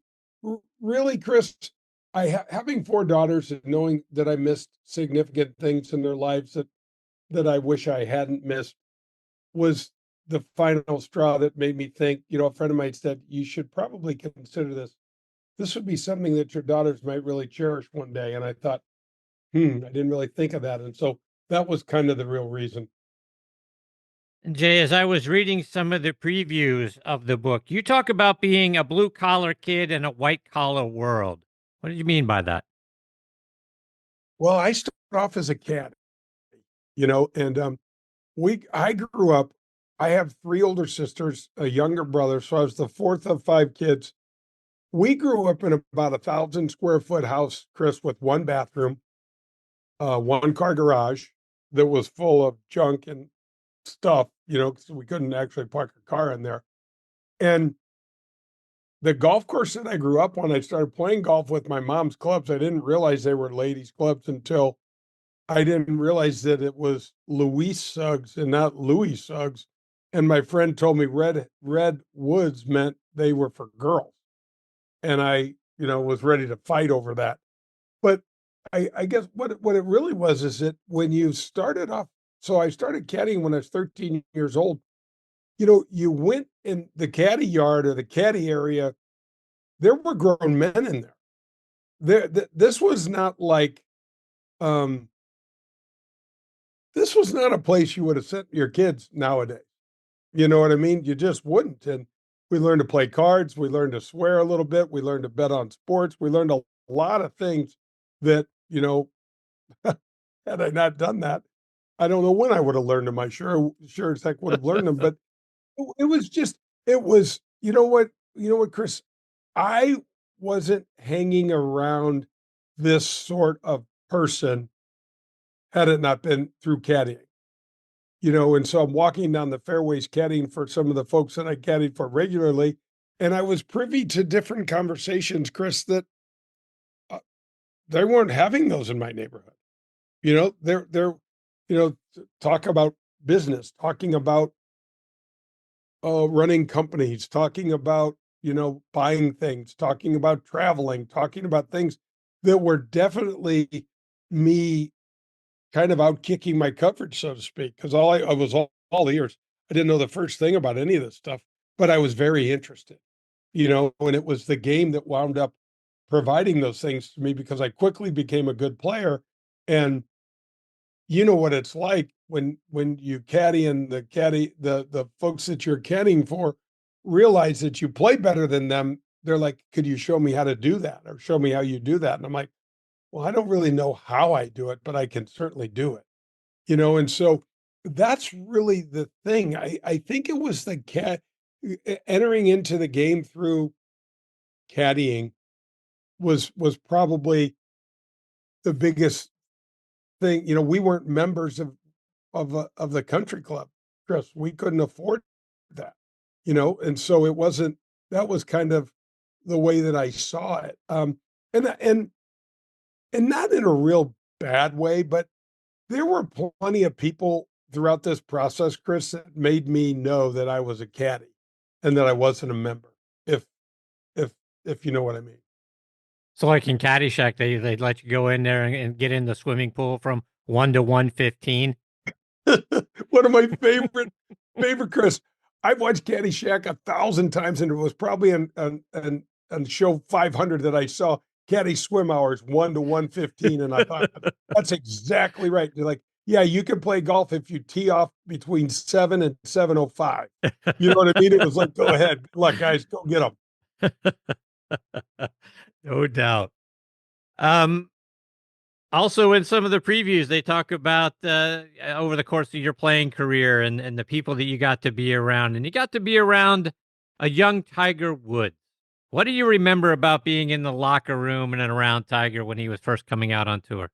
Really, Chris, having 4 daughters and knowing that I missed significant things in their lives that I wish I hadn't missed was the final straw that made me think, a friend of mine said, you should probably consider this. This would be something that your daughters might really cherish one day. And I thought, I didn't really think of that. And so that was kind of the real reason. Jay, as I was reading some of the previews of the book, you talk about being a blue collar kid in a white collar world. What did you mean by that? Well, I started off as a cat, and I grew up, I have 3 older sisters, a younger brother. So I was the 4th of 5 kids. We grew up in about 1,000 square foot house, Chris, with 1 bathroom, 1 car garage that was full of junk and stuff, because we couldn't actually park a car in there. And the golf course that I grew up on, I started playing golf with my mom's clubs. I didn't realize they were ladies' clubs until I didn't realize that it was Louise Suggs and not Louis Suggs. And my friend told me red woods meant they were for girls. And I, was ready to fight over that. But I guess what it really was is that when you started off, so I started caddying when I was 13 years old. You went in the caddy yard or the caddy area. there were grown men in there. This was not like, this was not a place you would have sent your kids nowadays. You know what I mean? You just wouldn't. And we learned to play cards. We learned to swear a little bit. We learned to bet on sports. We learned a lot of things that, had I not done that, I don't know when I would have learned them. I sure as heck would have learned them. But it was just, it was, you know what, Chris? I wasn't hanging around this sort of person had it not been through caddying. And so I'm walking down the fairways caddying for some of the folks that I caddied for regularly. And I was privy to different conversations, Chris, that they weren't having those in my neighborhood. They're, talk about business, talking about running companies, talking about, buying things, talking about traveling, talking about things that were definitely me kind of out kicking my coverage, so to speak, because I was all ears. I didn't know the first thing about any of this stuff, but I was very interested, and it was the game that wound up providing those things to me because I quickly became a good player. And you know what it's like when you caddy and the folks that you're caddying for realize that you play better than them. They're like, could you show me how to do that or show me how you do that? And I'm like, well, I don't really know how I do it, but I can certainly do it. And so that's really the thing. I think it was the entering into the game through caddying was probably the biggest thing. We weren't members of the country club, Chris. We couldn't afford that, and so it wasn't, that was kind of the way that I saw it. And not in a real bad way, but there were plenty of people throughout this process, Chris, that made me know that I was a caddy and that I wasn't a member, if if if you know what I mean. So like in Caddyshack, they'd let you go in there and get in the swimming pool from 1 to 115. One of my favorite, Chris. I've watched Caddyshack 1,000 times, and it was probably on show 500 that I saw caddy swim hours 1 to 115, and I thought that's exactly right. They're like, yeah, you can play golf if you tee off between 7 and 7:05. You know what I mean? It was like, go ahead, good luck, guys, go get them. No doubt. Also, in some of the previews, they talk about over the course of your playing career and the people that you got to be around. And you got to be around a young Tiger Woods. What do you remember about being in the locker room and around Tiger when he was first coming out on tour?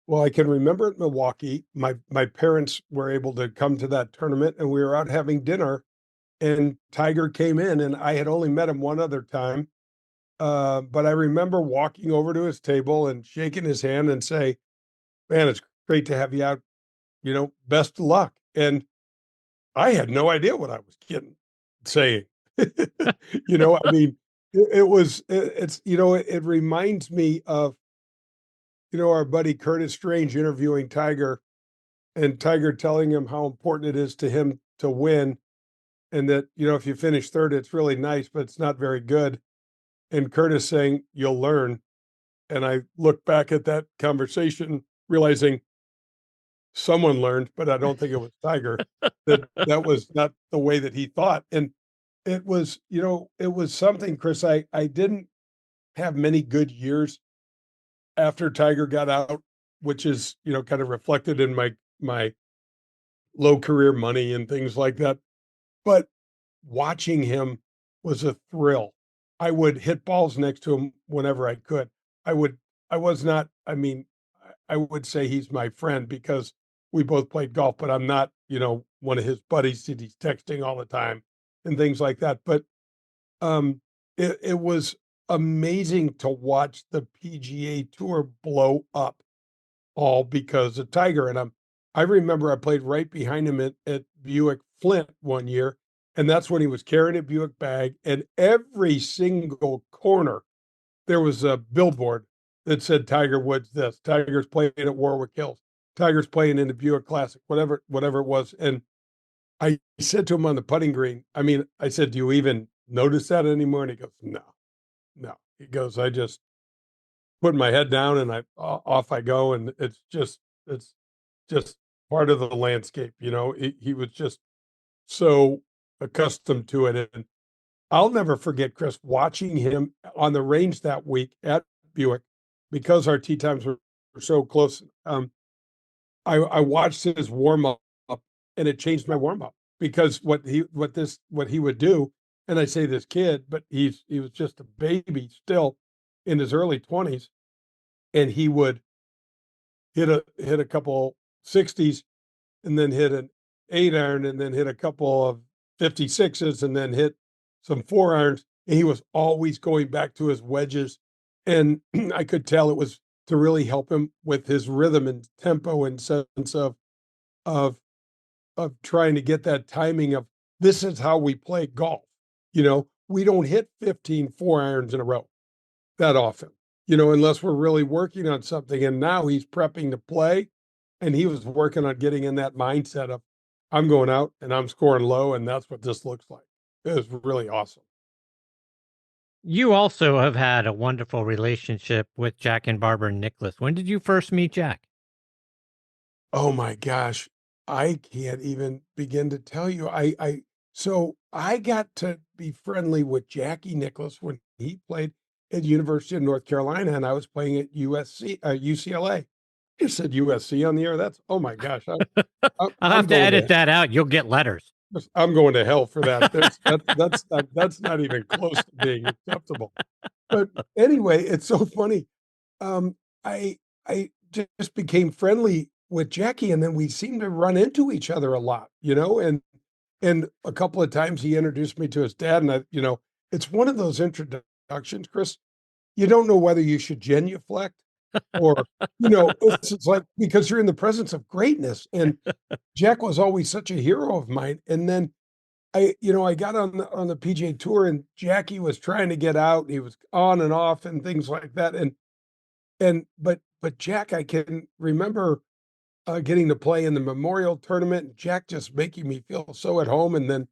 Well, I can remember at Milwaukee, my parents were able to come to that tournament, and we were out having dinner, and Tiger came in, and I had only met him one other time. But I remember walking over to his table and shaking his hand and say, man, it's great to have you out, best of luck. And I had no idea what I was saying. I mean, it reminds me of, our buddy Curtis Strange interviewing Tiger, and Tiger telling him how important it is to him to win. And that, if you finish third, it's really nice, but it's not very good. And Curtis saying, you'll learn. And I look back at that conversation, realizing someone learned, but I don't think it was Tiger, that was not the way that he thought. And it was, it was something, Chris, I didn't have many good years after Tiger got out, which is, kind of reflected in my low career money and things like that. But watching him was a thrill. I would hit balls next to him whenever I could. I was not, I mean, I would say he's my friend because we both played golf, but I'm not, one of his buddies that he's texting all the time and things like that. But it was amazing to watch the PGA Tour blow up all because of Tiger. And I remember I played right behind him at Buick Flint one year, and that's when he was carrying a Buick bag, and every single corner there was a billboard that said Tiger Woods this, Tiger's playing at Warwick Hills, Tiger's playing in the Buick Classic, whatever it was. And I said to him on the putting green, I said, do you even notice that anymore? And he goes, no, no. He goes, I just put my head down and off I go. And it's just part of the landscape. He was just so accustomed to it. And I'll never forget, Chris, watching him on the range that week at Buick, because our tee times were so close. I watched his warm up, and it changed my warm up, because what he would do, and I say this kid, but he was just a baby still in his early 20s, and he would hit a couple 60s, and then hit an 8-iron, and then hit a couple of 56s, and then hit some 4-irons. And he was always going back to his wedges. And I could tell it was to really help him with his rhythm and tempo and sense of trying to get that timing of, this is how we play golf. We don't hit 15 4-irons in a row that often, unless we're really working on something. And now he's prepping to play, and he was working on getting in that mindset of, I'm going out and I'm scoring low, and that's what this looks like. It was really awesome. You also have had a wonderful relationship with Jack and Barbara Nicholas. When did you first meet Jack? Oh my gosh, I can't even begin to tell you. So I got to be friendly with Jackie Nicholas when he played at University of North Carolina, and I was playing at UCLA. You said USC on the air. Oh my gosh. I'll have to edit that out. You'll get letters. I'm going to hell for that. That's not even close to being acceptable. But anyway, it's so funny. I just became friendly with Jackie, and then we seemed to run into each other a lot, and a couple of times he introduced me to his dad, and it's one of those introductions, Chris. You don't know whether you should genuflect or, it's like, because you're in the presence of greatness. And Jack was always such a hero of mine. And then I got on the PGA Tour, and Jackie was trying to get out. He was on and off and things like that. But Jack, I can remember getting to play in the Memorial Tournament, Jack just making me feel so at home. And then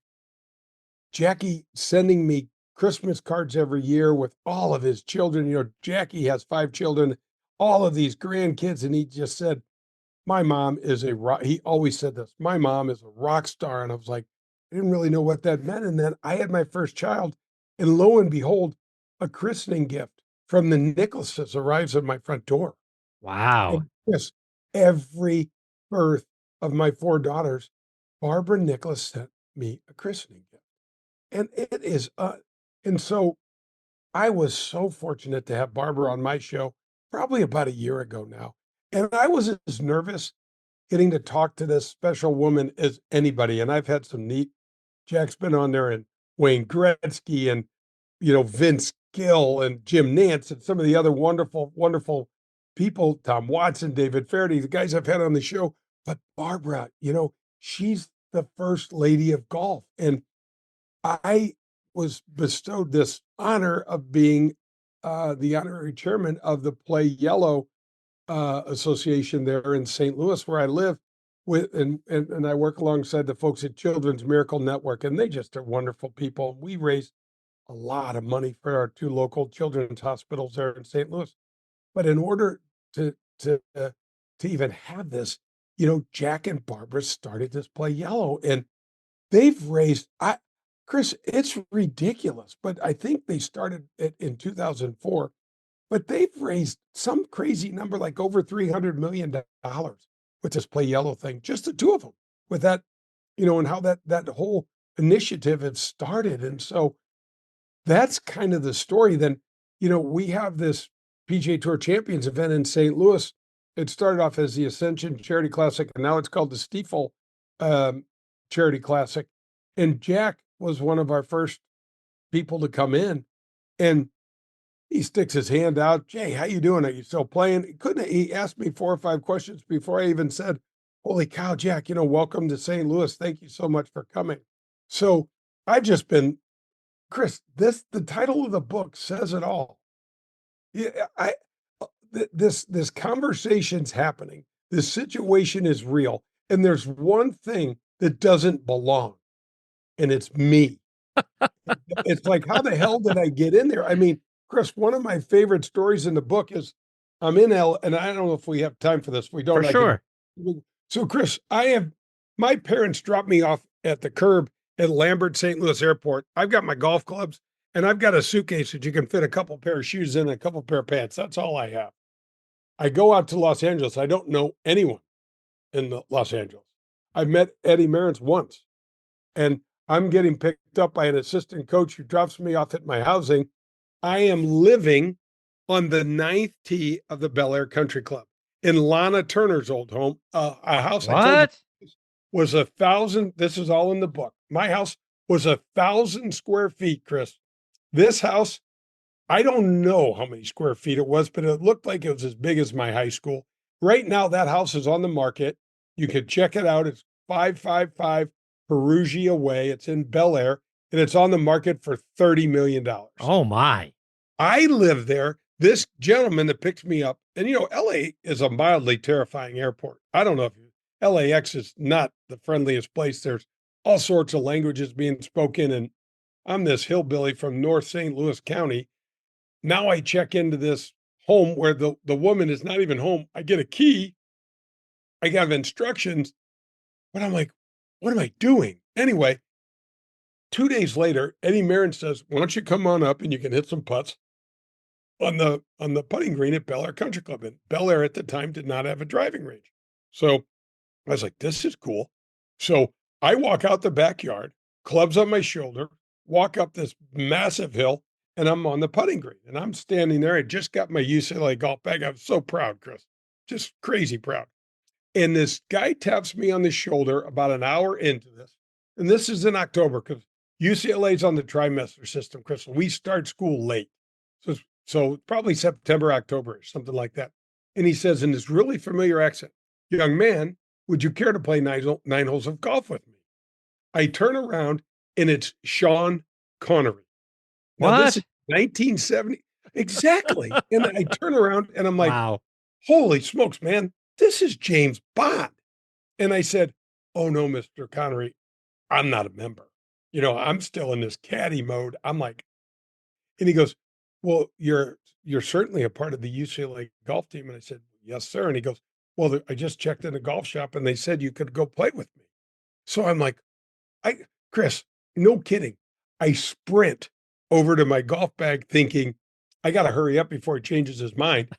Jackie sending me Christmas cards every year with all of his children. Jackie has 5 children, all of these grandkids. And he just said, my mom is a rock. He always said this, my mom is a rock star. And I was like, I didn't really know what that meant. And then I had my first child, and lo and behold, a christening gift from the Nicholases arrives at my front door. Wow. And yes, every birth of my 4 daughters, Barbara Nicholas sent me a christening gift. And it is, and so I was so fortunate to have Barbara on my show probably about a year ago now. And I was as nervous getting to talk to this special woman as anybody. And I've had some neat, Jack's been on there, and Wayne Gretzky, and, Vince Gill and Jim Nantz, and some of the other wonderful, wonderful people, Tom Watson, David Faraday, the guys I've had on the show. But Barbara, she's the first lady of golf. And I was bestowed this honor of being the honorary chairman of the Play Yellow Association there in St. Louis, where I live, and I work alongside the folks at Children's Miracle Network, and they just are wonderful people. We raised a lot of money for our 2 local children's hospitals there in St. Louis. But in order to even have this, Jack and Barbara started this Play Yellow, and they've raised, Chris, it's ridiculous, but I think they started it in 2004, but they've raised some crazy number, like over $300 million with this Play Yellow thing, just the 2 of them, with that, and how that whole initiative had started. And so that's kind of the story. Then, we have this PGA Tour Champions event in St. Louis. It started off as the Ascension Charity Classic, and now it's called the Stiefel Charity Classic. And Jack was one of our first people to come in, and he sticks his hand out. Jay, how you doing? Are you still playing? He asked me 4 or 5 questions before I even said, holy cow, Jack, welcome to St. Louis. Thank you so much for coming. So I've just been, Chris, the title of the book says it all. Yeah, this conversation's happening. This situation is real. And there's one thing that doesn't belong, and it's me. It's like, how the hell did I get in there? I mean, Chris, one of my favorite stories in the book is I'm in L, and I don't know if we have time for this. If we don't, For I sure. can. So, Chris, my parents dropped me off at the curb at Lambert St. Louis Airport. I've got my golf clubs, and I've got a suitcase that you can fit a couple pair of shoes in and a couple pair of pants. That's all I have. I go out to Los Angeles. I don't know anyone in Los Angeles. I've met Eddie Merens once, and I'm getting picked up by an assistant coach who drops me off at my housing. I am living on the 9th tee of the Bel Air Country Club in Lana Turner's old home, a house I told you was 1,000. This is all in the book. My house was 1,000 square feet, Chris. This house, I don't know how many square feet it was, but it looked like it was as big as my high school. Right now, that house is on the market. You can check it out. It's 555 Perugia Way. It's in Bel Air, and it's on the market for $30 million. Oh, my. I live there. This gentleman that picks me up, and LA is a mildly terrifying airport. I don't know if LAX is not the friendliest place. There's all sorts of languages being spoken, and I'm this hillbilly from North St. Louis County. Now I check into this home where the woman is not even home. I get a key. I have instructions, but I'm like, what am I doing? Anyway, 2 days later, Eddie Merens says, why don't you come on up and you can hit some putts on the putting green at Bel Air Country Club. And Bel Air at the time did not have a driving range. So I was like, this is cool. So I walk out the backyard, clubs on my shoulder, walk up this massive hill, and I'm on the putting green. And I'm standing there. I just got my UCLA golf bag. I was so proud, Chris, just crazy proud. And this guy taps me on the shoulder about an hour into this. And this is in October because UCLA's on the trimester system, Chris. We start school late. So probably September, October, something like that. And he says in this really familiar accent, young man, would you care to play nine holes of golf with me? I turn around and it's Sean Connery. Now, this is 1970. Exactly. And I turn around and I'm like, wow. Holy smokes, man, this is James Bond. And I said, oh no, Mr. Connery, I'm not a member. I'm still in this caddy mode. I'm like, and he goes, well, you're certainly a part of the UCLA golf team. And I said, yes, sir. And he goes, well, I just checked in a golf shop and they said you could go play with me. So I'm like, Chris, no kidding. I sprint over to my golf bag thinking, I got to hurry up before he changes his mind.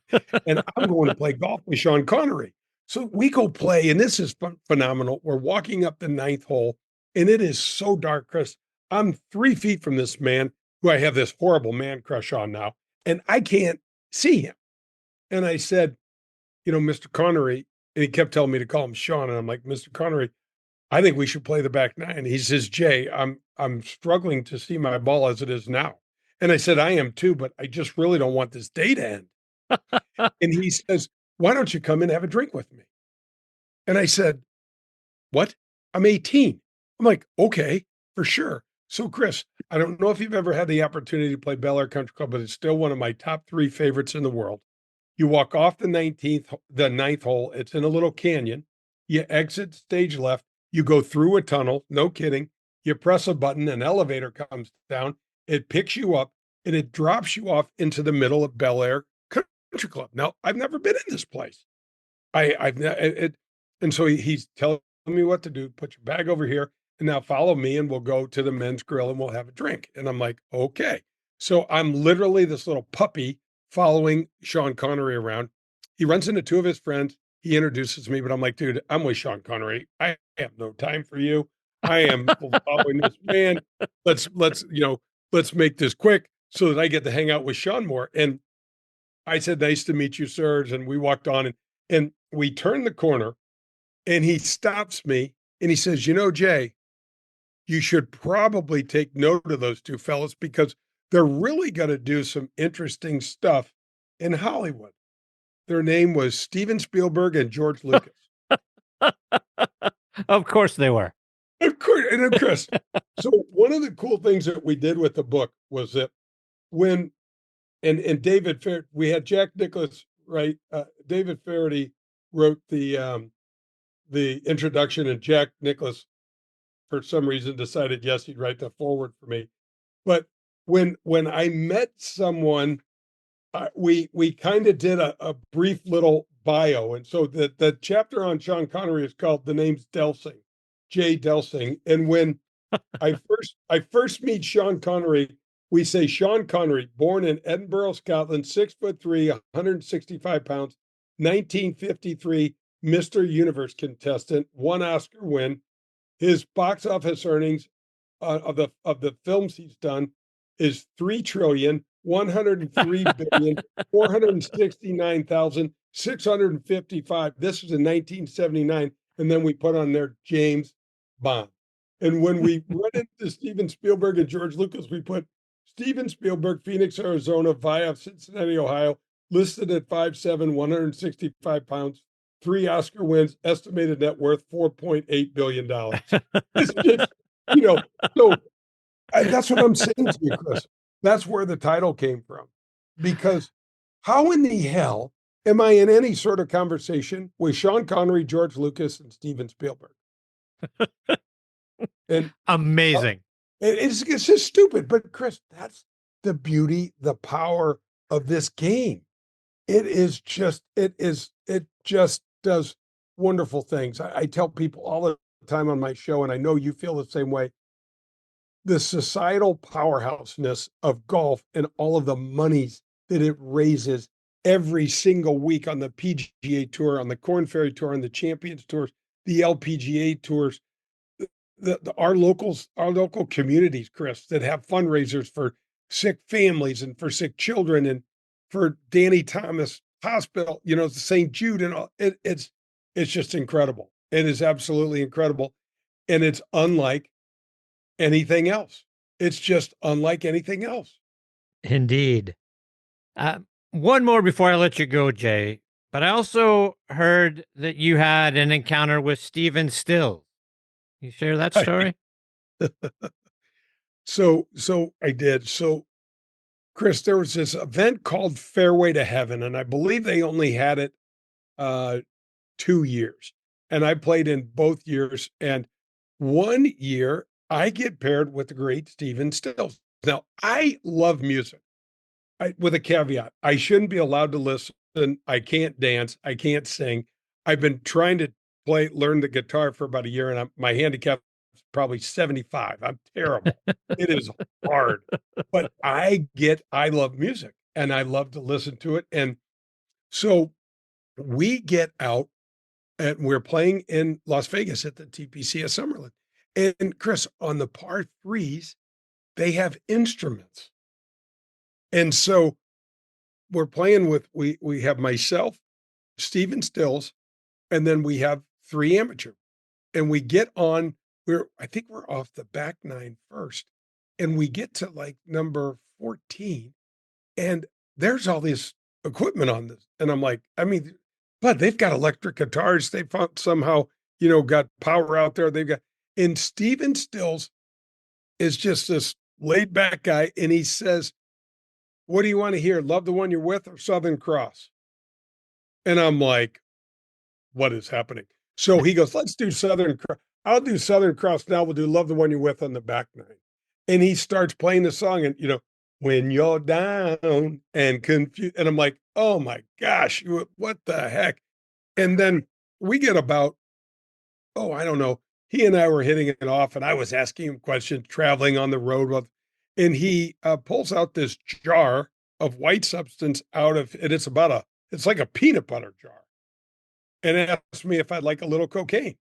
And I'm going to play golf with Sean Connery. So we go play, and this is phenomenal. We're walking up the 9th hole, and it is so dark, Chris. I'm 3 feet from this man who I have this horrible man crush on now, and I can't see him. And I said, Mr. Connery, and he kept telling me to call him Sean. And I'm like, Mr. Connery, I think we should play the back nine. He says, Jay, I'm struggling to see my ball as it is now. And I said, I am too, but I just really don't want this day to end. And he says, why don't you come and have a drink with me? And I said, what? I'm 18. I'm like, okay, for sure. So Chris, I don't know if you've ever had the opportunity to play Bel Air Country Club, but it's still one of my top 3 favorites in the world. You walk off the 9th hole. It's in a little canyon. You exit stage left. You go through a tunnel. No kidding. You press a button, an elevator comes down. It picks you up and it drops you off into the middle of Bel Air Country Club. Now, I've never been in this place. And so he's telling me what to do. Put your bag over here and now follow me and we'll go to the men's grill and we'll have a drink. And I'm like, okay. So I'm literally this little puppy following Sean Connery around. He runs into 2 of his friends. He introduces me, but I'm like, dude, I'm with Sean Connery. I have no time for you. I am following this man. Let's make this quick so that I get to hang out with Sean more. And I said, nice to meet you, sirs. And we walked on and we turned the corner and he stops me and he says, Jay, you should probably take note of those 2 fellas because they're really going to do some interesting stuff in Hollywood. Their name was Steven Spielberg and George Lucas. Of course they were. Of course. And of course. So one of the cool things that we did with the book was that when, and David, we had Jack Nicklaus, right? David Faraday wrote the introduction and Jack Nicklaus, for some reason, decided, yes, he'd write the foreword for me. But when I met someone we kind of did a brief little bio, and so the chapter on Sean Connery is called "The Name's Delsing," J. Delsing. And when I first meet Sean Connery, we say Sean Connery, born in Edinburgh, Scotland, 6'3", 165 pounds, 1953, Mr. Universe contestant, one Oscar win. His box office earnings of the films he's done is 3,103,469,655. This was in 1979, and then we put on there James Bond. And when we run into Steven Spielberg and George Lucas, we put Steven Spielberg, Phoenix, Arizona, via Cincinnati, Ohio, listed at 5'7", 165 pounds, 3 Oscar wins, estimated net worth $4.8 billion. It's just, so that's what I'm saying to you, Chris. That's where the title came from. Because how in the hell am I in any sort of conversation with Sean Connery, George Lucas, and Steven Spielberg? And amazing. It's just stupid. But Chris, that's the beauty, the power of this game. It just does wonderful things. I tell people all the time on my show, and I know you feel the same way, the societal powerhouseness of golf and all of the monies that it raises every single week on the PGA Tour, on the Korn Ferry Tour, on the Champions Tours, the LPGA Tours, our local communities, Chris, that have fundraisers for sick families and for sick children and for Danny Thomas Hospital, the St. Jude, and all. It's just incredible. It is absolutely incredible. And it's unlike anything else. It's just unlike anything else. Indeed. One more before I let you go, Jay. But I also heard that you had an encounter with Stephen Stills. You share that story? So I did. So, Chris, there was this event called Fairway to Heaven, and I believe they only had it 2 years. And I played in both years. And one year, I get paired with the great Stephen Stills. Now, I love music, with a caveat. I shouldn't be allowed to listen. I can't dance. I can't sing. I've been trying to learn the guitar for about a year, and my handicap is probably 75. I'm terrible. It is hard. But I love music, and I love to listen to it. And so we get out, and we're playing in Las Vegas at the TPC at Summerlin. And Chris, on the par threes, they have instruments. And so we're playing with, we have myself, Stephen Stills, and then we have 3 amateur. And we get on, I think we're off the back 9 first. And we get to like number 14, and there's all this equipment on this. And I'm like, but they've got electric guitars. They found somehow, got power out there. And Stephen Stills is just this laid back guy. And he says, "What do you want to hear? Love the One You're With or Southern Cross?" And I'm like, what is happening? So he goes, "Let's do Southern Cross. I'll do Southern Cross now. We'll do Love the One You're With on the back 9. And he starts playing the song, and, when you're down and confused. And I'm like, oh my gosh, what the heck? And then we get about, I don't know. He and I were hitting it off, and I was asking him questions, traveling on the road. And he pulls out this jar of white substance out of it. It's like a peanut butter jar. And asked me if I'd like a little cocaine.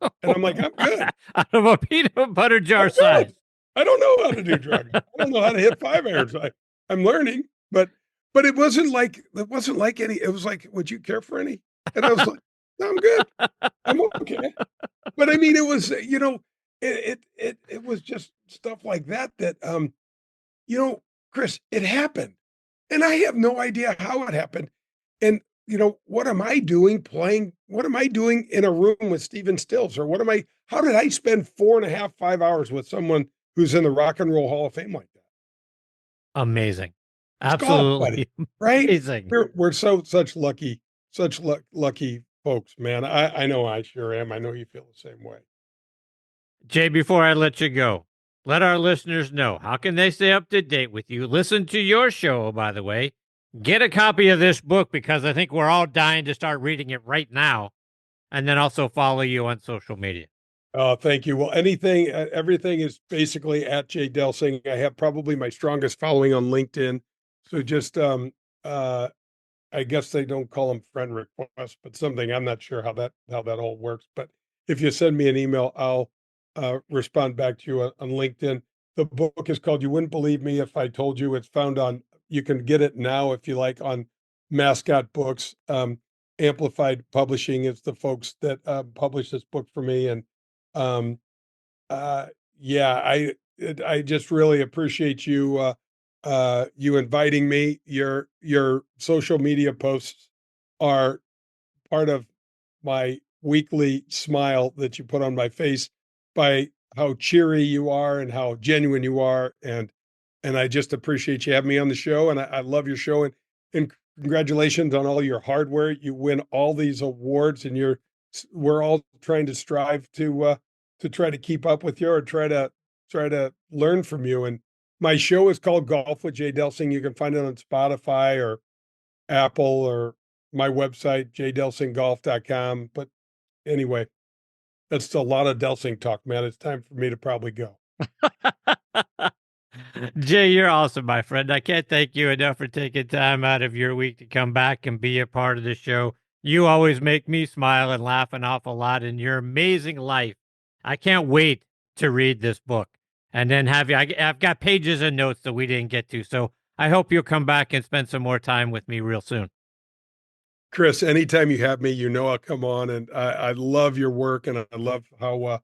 And I'm like, I'm good. Out of a peanut butter jar size. I don't know how to do drugs. I don't know how to hit 5 irons. I'm learning, but it wasn't like any. It was like, would you care for any? And I was like, no, I'm good. I'm okay. But it was, it was just stuff like that. Chris, it happened, and I have no idea how it happened. And what am I doing playing? What am I doing in a room with Stephen Stills? Or how did I spend 4.5, 5 hours with someone who's in the Rock and Roll Hall of Fame like that? Amazing. It's Absolutely. golf, right? Amazing. We're such lucky folks, man. I know I sure am. I know you feel the same way. Jay, before I let you go, let our listeners know. How can they stay up to date with you? Listen to your show, by the way. Get a copy of this book because I think we're all dying to start reading it right now. And then also follow you on social media. Oh, thank you. Well, everything is basically at Jay Delsing. I have probably my strongest following on LinkedIn. So just, I guess they don't call them friend requests, but something. I'm not sure how that all works. But if you send me an email, I'll respond back to you on LinkedIn. The book is called "You Wouldn't Believe Me If I Told You." It's found on. You can get it now if you like on Mascot Books. Amplified Publishing is the folks that published this book for me, and um, yeah, I just really appreciate you you inviting me. Your social media posts are part of my weekly smile that you put on my face by how cheery you are and how genuine you are, and I just appreciate you having me on the show, and I love your show, and congratulations on all your hard work. You win all these awards, and we're all trying to strive to try to keep up with you or try to learn from you. And my show is called Golf with Jay Delsing. You can find it on Spotify or Apple or my website, jdelsinggolf.com. But anyway, that's a lot of Delsing talk, man. It's time for me to probably go. Jay, you're awesome, my friend. I can't thank you enough for taking time out of your week to come back and be a part of the show. You always make me smile and laugh an awful lot in your amazing life. I can't wait to read this book and then have you. I've got pages and notes that we didn't get to, so I hope you'll come back and spend some more time with me real soon. Chris, anytime you have me, I'll come on, and I love your work, and I love how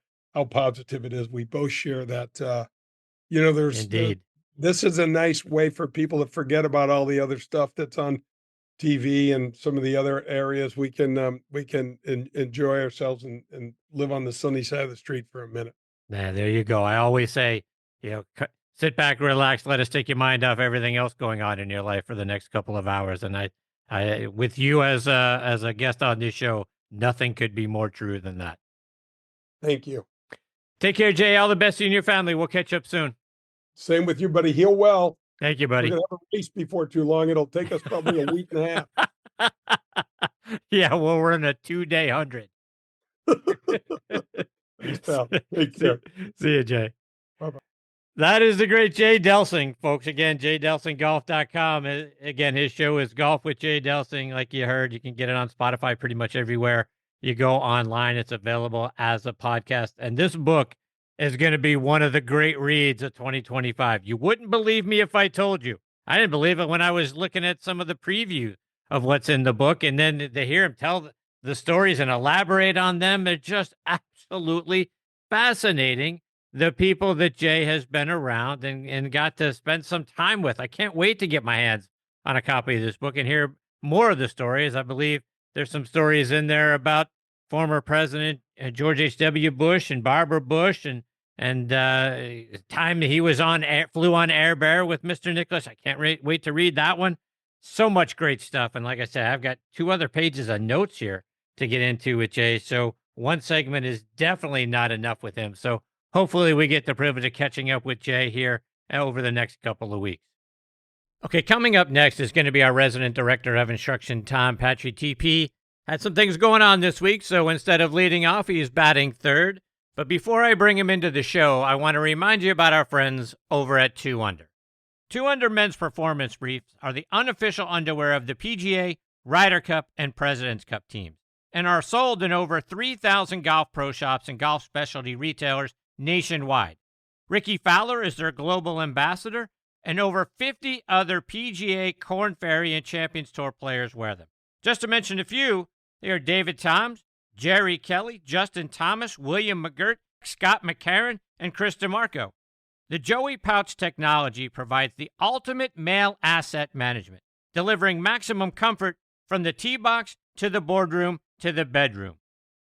positive it is. We both share that. Indeed. This is a nice way for people to forget about all the other stuff that's on TV and some of the other areas. We can enjoy ourselves and live on the sunny side of the street for a minute. Yeah, there you go. I always say, sit back, relax, let us take your mind off everything else going on in your life for the next couple of hours. And I with you as a guest on this show, nothing could be more true than that. Thank you. Take care, Jay. All the best to you and your family. We'll catch up soon. Same with you, buddy. Heal well. Thank you, buddy. We're gonna have a race before too long. It'll take us probably a week and a half. Yeah, we'll run a 2-day 100. Thanks, pal. Take care. See you, Jay. Bye-bye. That is the great Jay Delsing, folks. Again, jdelsinggolf.com. Again, his show is Golf with Jay Delsing. Like you heard, you can get it on Spotify pretty much everywhere you go online. It's available as a podcast. And this book is going to be one of the great reads of 2025. You wouldn't believe me if I told you. I didn't believe it when I was looking at some of the preview of what's in the book. And then to hear him tell the stories and elaborate on them, they're just absolutely fascinating. The people that Jay has been around and got to spend some time with. I can't wait to get my hands on a copy of this book and hear more of the stories. I believe there's some stories in there about former President George H.W. Bush and Barbara Bush and time he was flew on Air Bear with Mr. Nicholas. I can't wait to read that one. So much great stuff. And like I said, I've got 2 other pages of notes here to get into with Jay. So one segment is definitely not enough with him. So hopefully we get the privilege of catching up with Jay here over the next couple of weeks. Okay, coming up next is going to be our resident director of instruction, Tom Patry, TP. Had some things going on this week, so instead of leading off, he's batting third. But before I bring him into the show, I want to remind you about our friends over at 2 Under. 2 Under men's performance briefs are the unofficial underwear of the PGA, Ryder Cup, and President's Cup teams, and are sold in over 3,000 golf pro shops and golf specialty retailers nationwide. Ricky Fowler is their global ambassador, and over 50 other PGA, Korn Ferry, and Champions Tour players wear them. Just to mention a few, they are David Toms, Jerry Kelly, Justin Thomas, William McGirt, Scott McCarron, and Chris DeMarco. The Joey Pouch technology provides the ultimate male asset management, delivering maximum comfort from the tee box to the boardroom to the bedroom.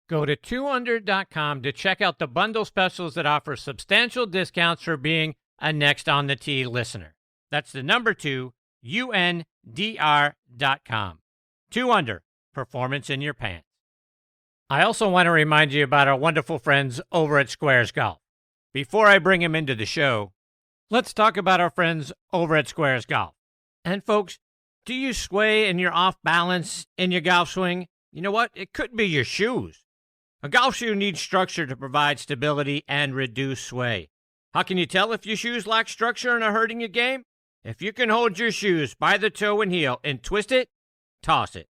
Go to 2under.com to check out the bundle specials that offer substantial discounts for being a Next on the Tee listener. That's the number 2, UNDR.com. 2 Under, performance in your pants. I also want to remind you about our wonderful friends over at Squares Golf. Before I bring him into the show, let's talk about our friends over at Squares Golf. And folks, do you sway and you're off balance in your golf swing? You know what? It could be your shoes. A golf shoe needs structure to provide stability and reduce sway. How can you tell if your shoes lack structure and are hurting your game? If you can hold your shoes by the toe and heel and twist it, toss it.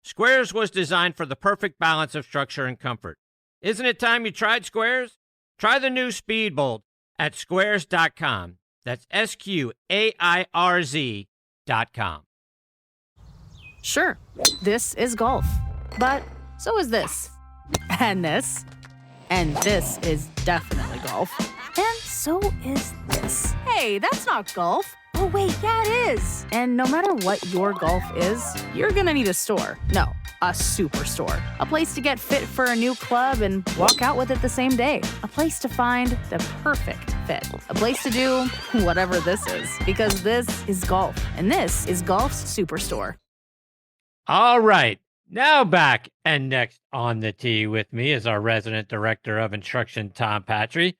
Squares was designed for the perfect balance of structure and comfort. Isn't it time you tried Squares? Try the new Speedbolt at squares.com. That's SQAIRZ.com. Sure, this is golf, but so is this. And this. And this is definitely golf. And so is this. Hey, that's not golf. Oh, wait, yeah, it is. And no matter what your golf is, you're gonna need a store. No, a superstore. A place to get fit for a new club and walk out with it the same day. A place to find the perfect fit. A place to do whatever this is. Because this is golf. And this is Golf's Superstore. All right. Now back and next on the tee with me is our resident director of instruction, Tom Patry.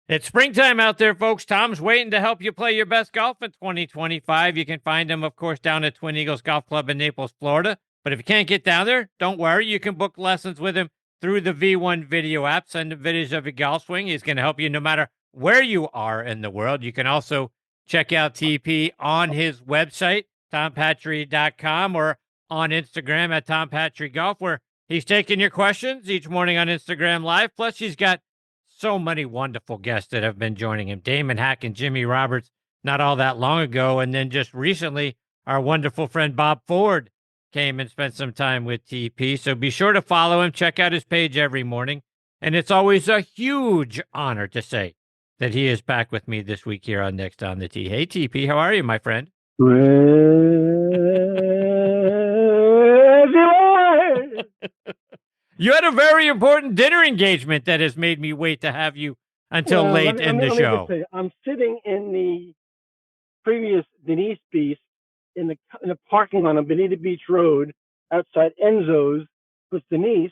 It's springtime out there, folks. Tom's waiting to help you play your best golf in 2025. You can find him, of course, down at Twin Eagles Golf Club in Naples, Florida. But if you can't get down there, don't worry. You can book lessons with him through the V1 video app. Send him videos of your golf swing. He's going to help you no matter where you are in the world. You can also check out TP on his website, tompatry.com, or on Instagram at Tom Patry Golf, where he's taking your questions each morning on Instagram Live. Plus, he's got so many wonderful guests that have been joining him. Damon Hack and Jimmy Roberts not all that long ago. And then just recently, our wonderful friend Bob Ford came and spent some time with TP. So be sure to follow him. Check out his page every morning. And it's always a huge honor to say that he is back with me this week here on Next on the Tee. Hey, TP, how are you, my friend? You had a very important dinner engagement that has made me wait to have you until late in the show. I'm sitting in the previous Denise piece in the parking lot on Bonita Beach Road outside Enzo's with Denise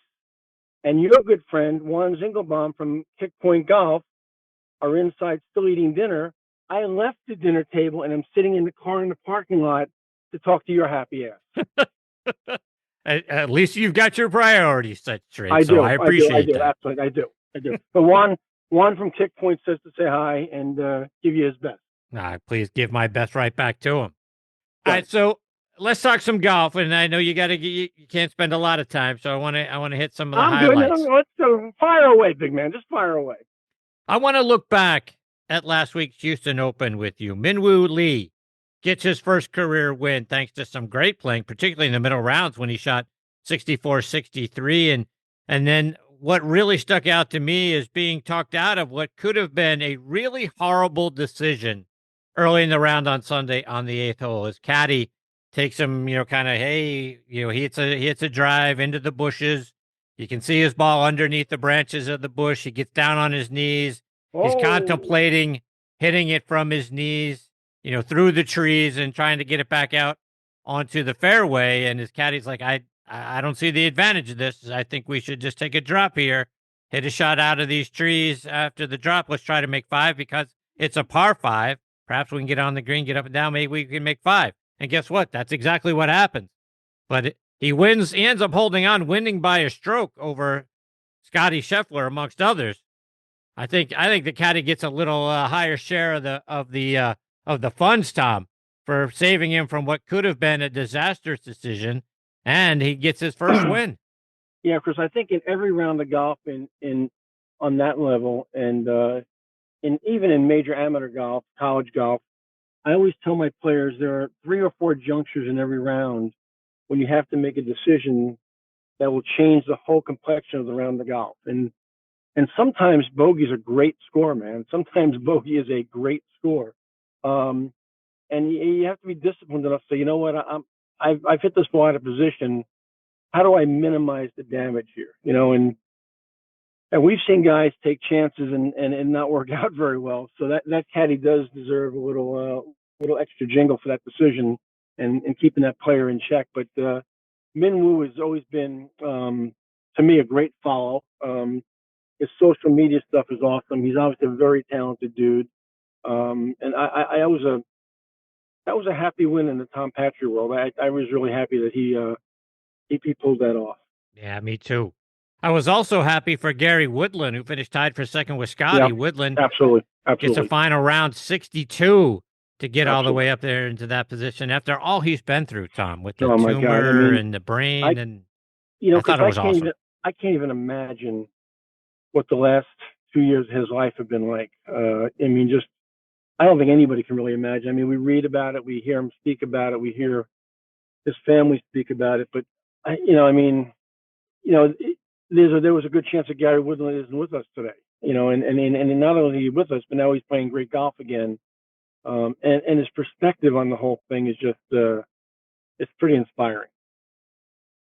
and your good friend Juan Zingelbaum from Kick Point Golf are inside still eating dinner. I left the dinner table and I'm sitting in the car in the parking lot to talk to your happy ass. At least you've got your priorities set straight. I appreciate that. Absolutely, I do. But Juan from Kick Point says to say hi and give you his best. Please give my best right back to him. All right, so let's talk some golf, and I know you can't spend a lot of time, so I want to hit some of the highlights. Good. Let's fire away, big man. Just fire away. I want to look back at last week's Houston Open with you. Minwoo Lee gets his first career win thanks to some great playing, particularly in the middle rounds when he shot 64-63. And then what really stuck out to me is being talked out of what could have been a really horrible decision early in the round on Sunday on the 8th hole. His caddy takes him, he hits a drive into the bushes. You can see his ball underneath the branches of the bush. He gets down on his knees. He's contemplating hitting it from his knees, through the trees and trying to get it back out onto the fairway. And his caddy's like, I don't see the advantage of this. I think we should just take a drop here, hit a shot out of these trees after the drop. Let's try to make 5 because it's a par 5. Perhaps we can get on the green, get up and down. Maybe we can make 5. And guess what? That's exactly what happens. But he wins. He ends up holding on, winning by a stroke over Scotty Scheffler, amongst others. I think the caddy gets a little higher share of the funds, Tom, for saving him from what could have been a disastrous decision, and he gets his first win. Yeah, Chris, I think in every round of golf in on that level, and even in major amateur golf, college golf, I always tell my players there are 3 or 4 junctures in every round when you have to make a decision that will change the whole complexion of the round of golf. And sometimes bogey's a great score, man. Sometimes bogey is a great score. And you have to be disciplined enough to say, you know what, I've hit this ball out of position. How do I minimize the damage here? And we've seen guys take chances and not work out very well. So that caddy does deserve a little extra jingle for that decision and keeping that player in check. But Minwoo has always been, to me, a great follow. His social media stuff is awesome. He's obviously a very talented dude. And I was that was a happy win in the Tom Patry world. I was really happy that he pulled that off. Yeah, me too. I was also happy for Gary Woodland, who finished tied for second with Scotty. Yeah, Woodland absolutely. gets a final round 62 to get all the Absolutely. way up there into that position after all he's been through, Tom, with the Oh my God. tumor and the brain. And I thought it was awesome. I can't even imagine what the last 2 years of his life have been like. I mean, just, I don't think anybody can really imagine. I mean, we read about it, we hear him speak about it, we hear his family speak about it, but there was a good chance that Gary Woodland isn't with us today, and not only is he with us, but now he's playing great golf again. And his perspective on the whole thing is just, it's pretty inspiring.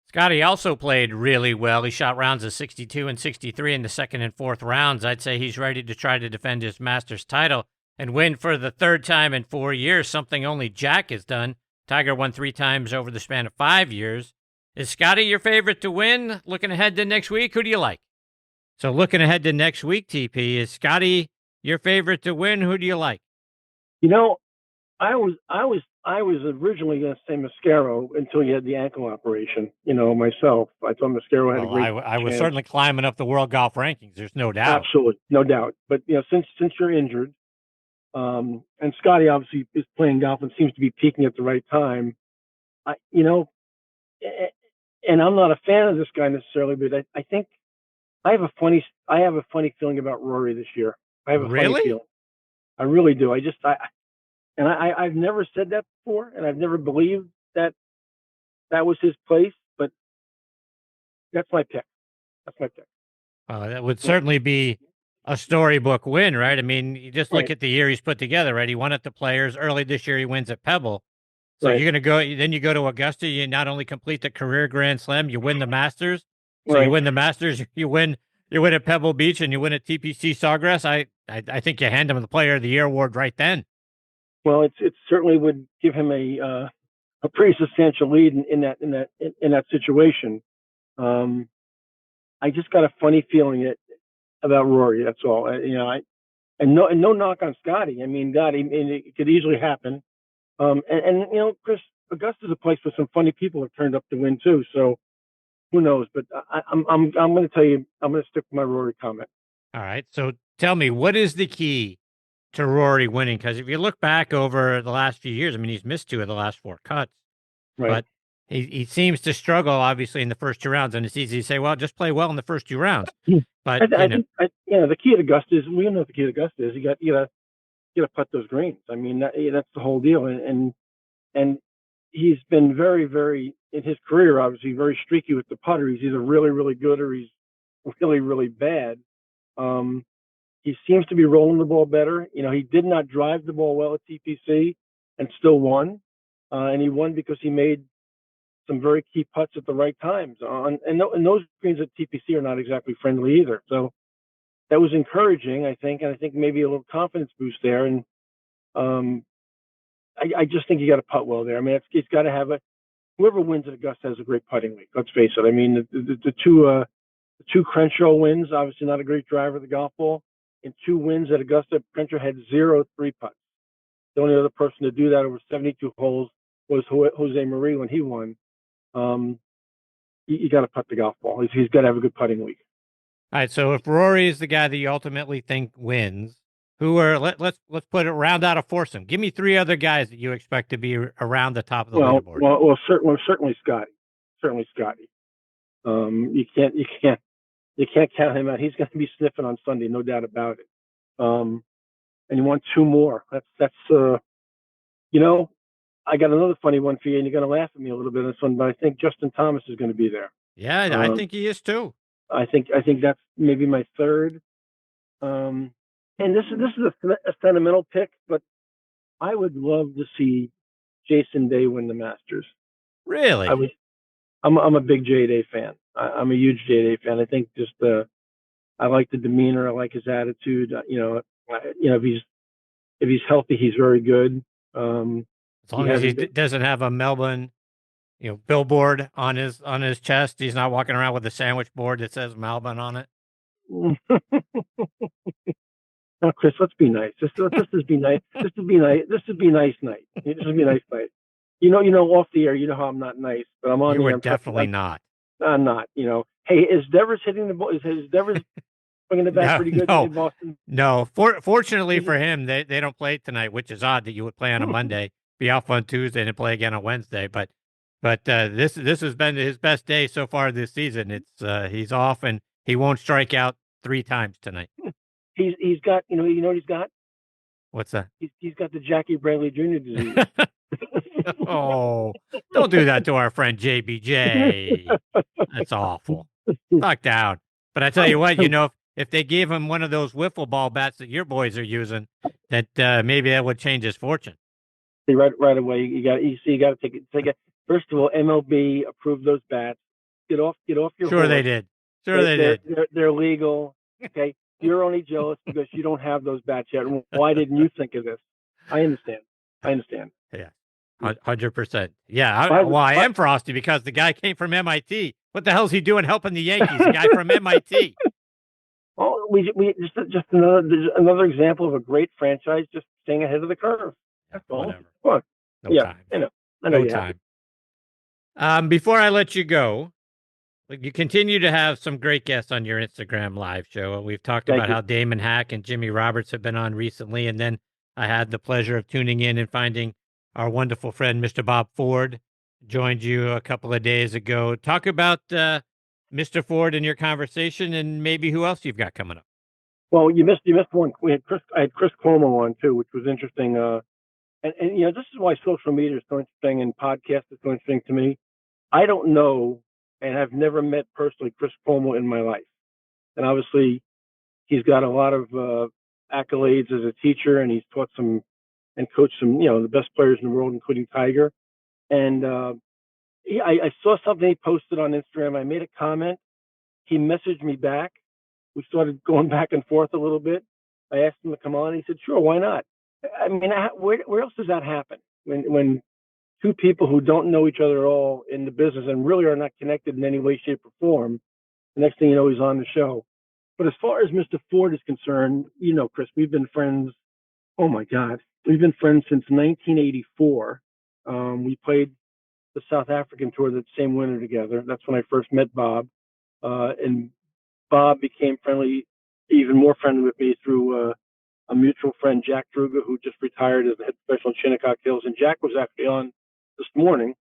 Scotty also played really well. He shot rounds of 62 and 63 in the second and fourth rounds. I'd say he's ready to try to defend his Masters title and win for the third time in 4 years, something only Jack has done. Tiger won 3 times over the span of 5 years. Is Scotty your favorite to win? Looking ahead to next week, who do you like? So looking ahead to next week, TP, is Scotty your favorite to win? Who do you like? I was originally going to say Mascaro until he had the ankle operation. Myself, I thought Mascaro had a great. I was certainly climbing up the world golf rankings. There's no doubt. Absolutely, no doubt. But since you're injured, and Scotty obviously is playing golf and seems to be peaking at the right time. And I'm not a fan of this guy necessarily, but I think I have a funny feeling about Rory this year. I have a funny feeling. I really do. I've never said that before, and I've never believed that was his place, but that's my pick. That would certainly be a storybook win, right? I mean, you just look at the year he's put together, right? He won at the Players. Early this year, he wins at Pebble. So you're going to go, then you go to Augusta. You not only complete the career Grand Slam, you win the Masters. So you win the Masters, you win at Pebble Beach, and you win at TPC Sawgrass. I think you hand him the Player of the Year award right then. Well, it certainly would give him a pretty substantial lead in that situation. I just got a funny feeling about Rory. That's all. And no knock on Scotty. I mean, God, it could easily happen. Chris, Augusta's a place where some funny people have turned up to win too. So who knows? But I'm going to tell you, I'm going to stick with my Rory comment. All right. So tell me, what is the key to Rory winning? Because if you look back over the last few years, I mean, he's missed 2 of the last 4 cuts, but he seems to struggle obviously in the first 2 rounds, and it's easy to say, well, just play well in the first 2 rounds. But I think the key to Augusta is, we know what the key to Augusta is. You got to putt those greens. I mean, that's the whole deal. And he's been very, very, in his career, obviously very streaky with the putter. He's either really, really good or he's really, really bad. He seems to be rolling the ball better. He did not drive the ball well at TPC and still won. And he won because he made some very key putts at the right times. And those greens at TPC are not exactly friendly either. So that was encouraging, I think. And I think maybe a little confidence boost there. And I just think you got to putt well there. I mean, it's got to have whoever wins at Augusta has a great putting week. Let's face it. I mean, the two Crenshaw wins, obviously not a great driver of the golf ball. In 2 wins at Augusta, Crenshaw had 0 3-putts. The only other person to do that over 72 holes was Jose Marie when he won. You got to putt the golf ball. He's got to have a good putting week. All right. So if Rory is the guy that you ultimately think wins, let's put it round out a foursome. Give me 3 other guys that you expect to be around the top of the leaderboard. Well, certainly Scotty. Certainly Scotty. You can't count him out. He's going to be sniffing on Sunday, no doubt about it. And you want 2 more. That's I got another funny one for you, and you're going to laugh at me a little bit on this one, but I think Justin Thomas is going to be there. Yeah, I think he is too. I think that's maybe my 3rd. And this is a sentimental pick, but I would love to see Jason Day win the Masters. Really? I'm a big J Day fan. I'm a huge J Day fan. I think just I like the demeanor. I like his attitude. If he's healthy, he's very good. As long as he doesn't have a Melbourne, billboard on his chest, he's not walking around with a sandwich board that says Melbourne on it. Now, Chris, let's be nice. This is be nice. This would be nice. This would be nice night. This would be nice night. Off the air, you know how I'm not nice, but I'm on You the were air. definitely not. I'm not. Hey, is Devers hitting the ball? Is Devers bringing it back pretty good in Boston? No. Fortunately for him, they don't play tonight, which is odd that you would play on a Monday, be off on Tuesday, and play again on Wednesday. But this has been his best day so far this season. It's he's off, and he won't strike out 3 times tonight. He's got you know what he's got. What's that? He's got the Jackie Bradley Jr. disease. Oh, don't do that to our friend JBJ. That's awful. Knock down. But I tell you what, if they gave him one of those wiffle ball bats that your boys are using, that maybe that would change his fortune. See, right away, you got to take it. First of all, MLB approved those bats. Get off your Sure horse. They did. They did. They're legal. Okay. You're only jealous because you don't have those bats yet. Why didn't you think of this? I understand. Yeah, 100%. Yeah, I am frosty because the guy came from MIT. What the hell's he doing helping the Yankees? The guy from MIT. Oh, we just another example of a great franchise just staying ahead of the curve. That's all. Whatever. Come on. No time. I know No time. Before I let you go, you continue to have some great guests on your Instagram live show. We've talked about how Damon Hack and Jimmy Roberts have been on recently, and then I had the pleasure of tuning in and finding our wonderful friend, Mr. Bob Ford, joined you a couple of days ago. Talk about Mr. Ford in your conversation, and maybe who else you've got coming up. Well, you missed one. I had Chris Cuomo on too, which was interesting. And this is why social media is so interesting and podcast is so interesting to me. I don't know and have never met personally Chris Cuomo in my life. And obviously he's got a lot of accolades as a teacher, and he's taught some and coached some, the best players in the world, including Tiger. And I saw something he posted on Instagram. I made a comment. He messaged me back. We started going back and forth a little bit. I asked him to come on. He said, sure, why not? I mean, where else does that happen? When two people who don't know each other at all in the business and really are not connected in any way, shape, or form, the next thing you know, he's on the show. But as far as Mr. Ford is concerned, Chris, we've been friends. Oh my God, we've been friends since 1984. We played the South African tour that same winter together. That's when I first met Bob. And Bob became even more friendly with me through a mutual friend, Jack Druga, who just retired as the head professional in Shinnecock Hills. And Jack was actually on this morning.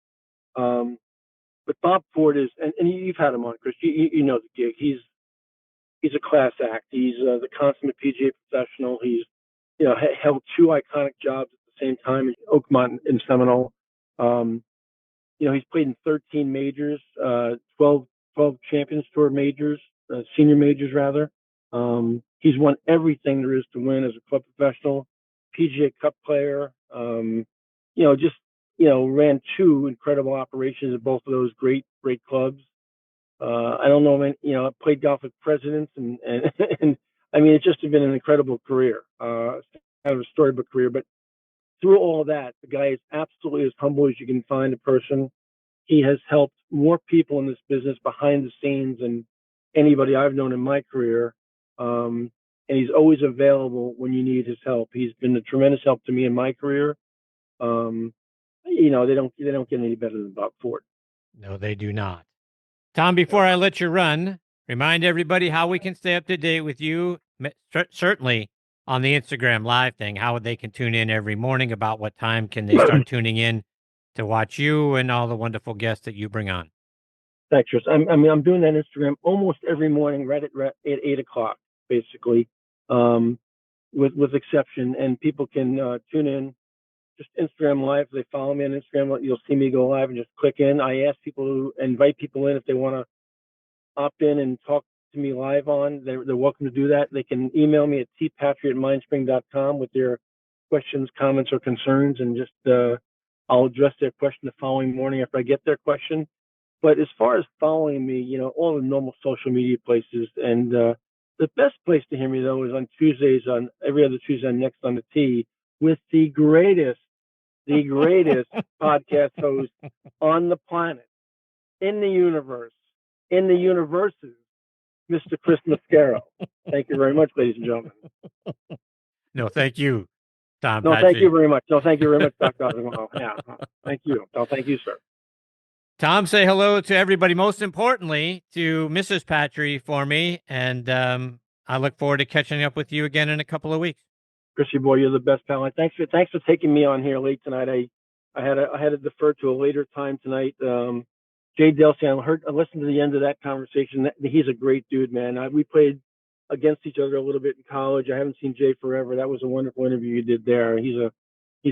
But Bob Ford is, and you've had him on, Chris. You know the gig. He's a class act. He's the consummate PGA professional. He's held 2 iconic jobs at the same time in Oakmont and Seminole. He's played in 13 majors, 12 Champions Tour majors, senior majors rather. He's won everything there is to win as a club professional, PGA Cup player. Ran 2 incredible operations at both of those great clubs. I don't know, I played golf with presidents and I mean, it's just been an incredible career, kind of a storybook career. But through all of that, the guy is absolutely as humble as you can find a person. He has helped more people in this business behind the scenes than anybody I've known in my career. And he's always available when you need his help. He's been a tremendous help to me in my career. They don't get any better than Bob Ford. No, they do not. Tom, before I let you run, remind everybody how we can stay up to date with you, certainly on the Instagram Live thing, how they can tune in every morning, about what time can they start tuning in to watch you and all the wonderful guests that you bring on. Thanks, Chris. I'm doing that Instagram almost every morning, right at 8 o'clock, basically, with exception. And people can tune in. Just Instagram Live. If they follow me on Instagram, you'll see me go live and just click in. I ask people to invite people in if they want to opt in and talk to me live on. They're welcome to do that. They can email me at tpatriot@mindspring.com with their questions, comments, or concerns, and just I'll address their question the following morning after I get their question. But as far as following me, all the normal social media places, and the best place to hear me though is on Tuesdays, on every other Tuesday on Next on the Tee, with the greatest podcast host on the planet, in the universe, in the universes, Mr. Chris Mascaro. Thank you very much, ladies and gentlemen. No, thank you, Tom No, Patry. thank you very much. No, thank you very much, Dr. Oswald. Yeah, thank you. No, thank you, sir. Tom, say hello to everybody. Most importantly, to Mrs. Patry for me, and I look forward to catching up with you again in a couple of weeks. Chrissy boy, you're the best pal. Thanks for taking me on here late tonight. I had to defer to a later time tonight. Jay Delsing, I listened to the end of that conversation. He's a great dude, man. We played against each other a little bit in college. I haven't seen Jay forever. That was a wonderful interview you did there. He's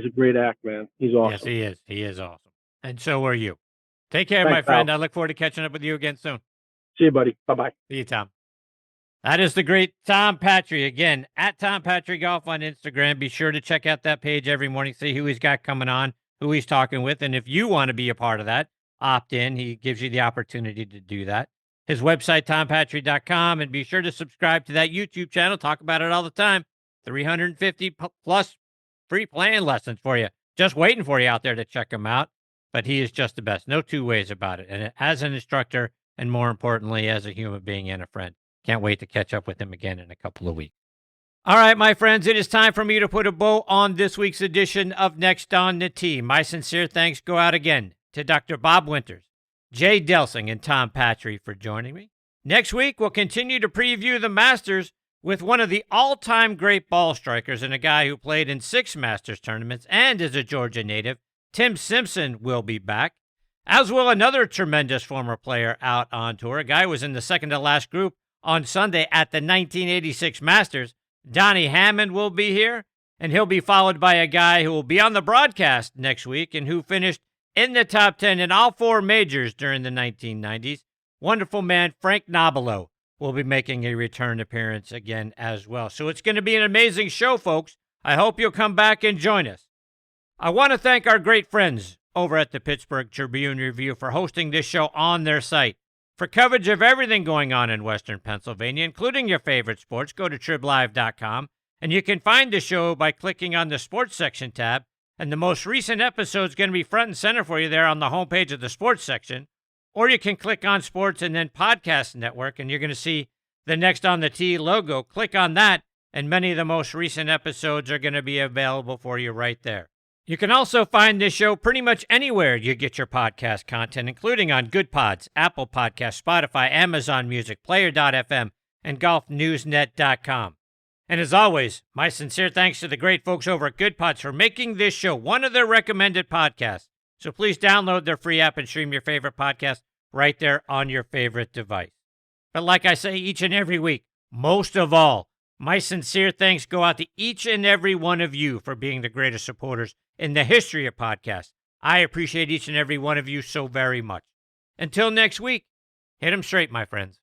a great act, man. He's awesome. Yes, he is. He is awesome. And so are you. Take care, Thanks, my friend. pal. I look forward to catching up with you again soon. See you, buddy. Bye-bye. See you, Tom. That is the great Tom Patry. Again, at Tom Patry Golf on Instagram. Be sure to check out that page every morning, see who he's got coming on, who he's talking with. And if you want to be a part of that, opt in. He gives you the opportunity to do that. His website, tompatry.com. And be sure to subscribe to that YouTube channel. Talk about it all the time. 350 plus free playing lessons for you. Just waiting for you out there to check him out. But he is just the best. No two ways about it. And as an instructor, and more importantly, as a human being and a friend. Can't wait to catch up with him again in a couple of weeks. All right, my friends, it is time for me to put a bow on this week's edition of Next on the Tee. My sincere thanks go out again to Dr. Bob Winters, Jay Delsing, and Tom Patry for joining me. Next week, we'll continue to preview the Masters with one of the all-time great ball strikers and a guy who played in 6 Masters tournaments and is a Georgia native. Tim Simpson will be back, as will another tremendous former player out on tour. A guy who was in the second-to-last group on Sunday at the 1986 Masters. Donnie Hammond will be here, and he'll be followed by a guy who will be on the broadcast next week and who finished in the top 10 in all 4 majors during the 1990s. Wonderful man Frank Nobilo will be making a return appearance again as well. So it's going to be an amazing show, folks. I hope you'll come back and join us. I want to thank our great friends over at the Pittsburgh Tribune-Review for hosting this show on their site. For coverage of everything going on in Western Pennsylvania, including your favorite sports, go to triblive.com, and you can find the show by clicking on the Sports section tab, and the most recent episode is going to be front and center for you there on the homepage of the Sports section, or you can click on Sports and then Podcast Network, and you're going to see the Next on the Tee logo. Click on that, and many of the most recent episodes are going to be available for you right there. You can also find this show pretty much anywhere you get your podcast content, including on Good Pods, Apple Podcasts, Spotify, Amazon Music, Player.fm, and GolfNewsNet.com. And as always, my sincere thanks to the great folks over at Good Pods for making this show one of their recommended podcasts. So please download their free app and stream your favorite podcast right there on your favorite device. But like I say each and every week, most of all, my sincere thanks go out to each and every one of you for being the greatest supporters in the history of podcasts. I appreciate each and every one of you so very much. Until next week, hit 'em straight, my friends.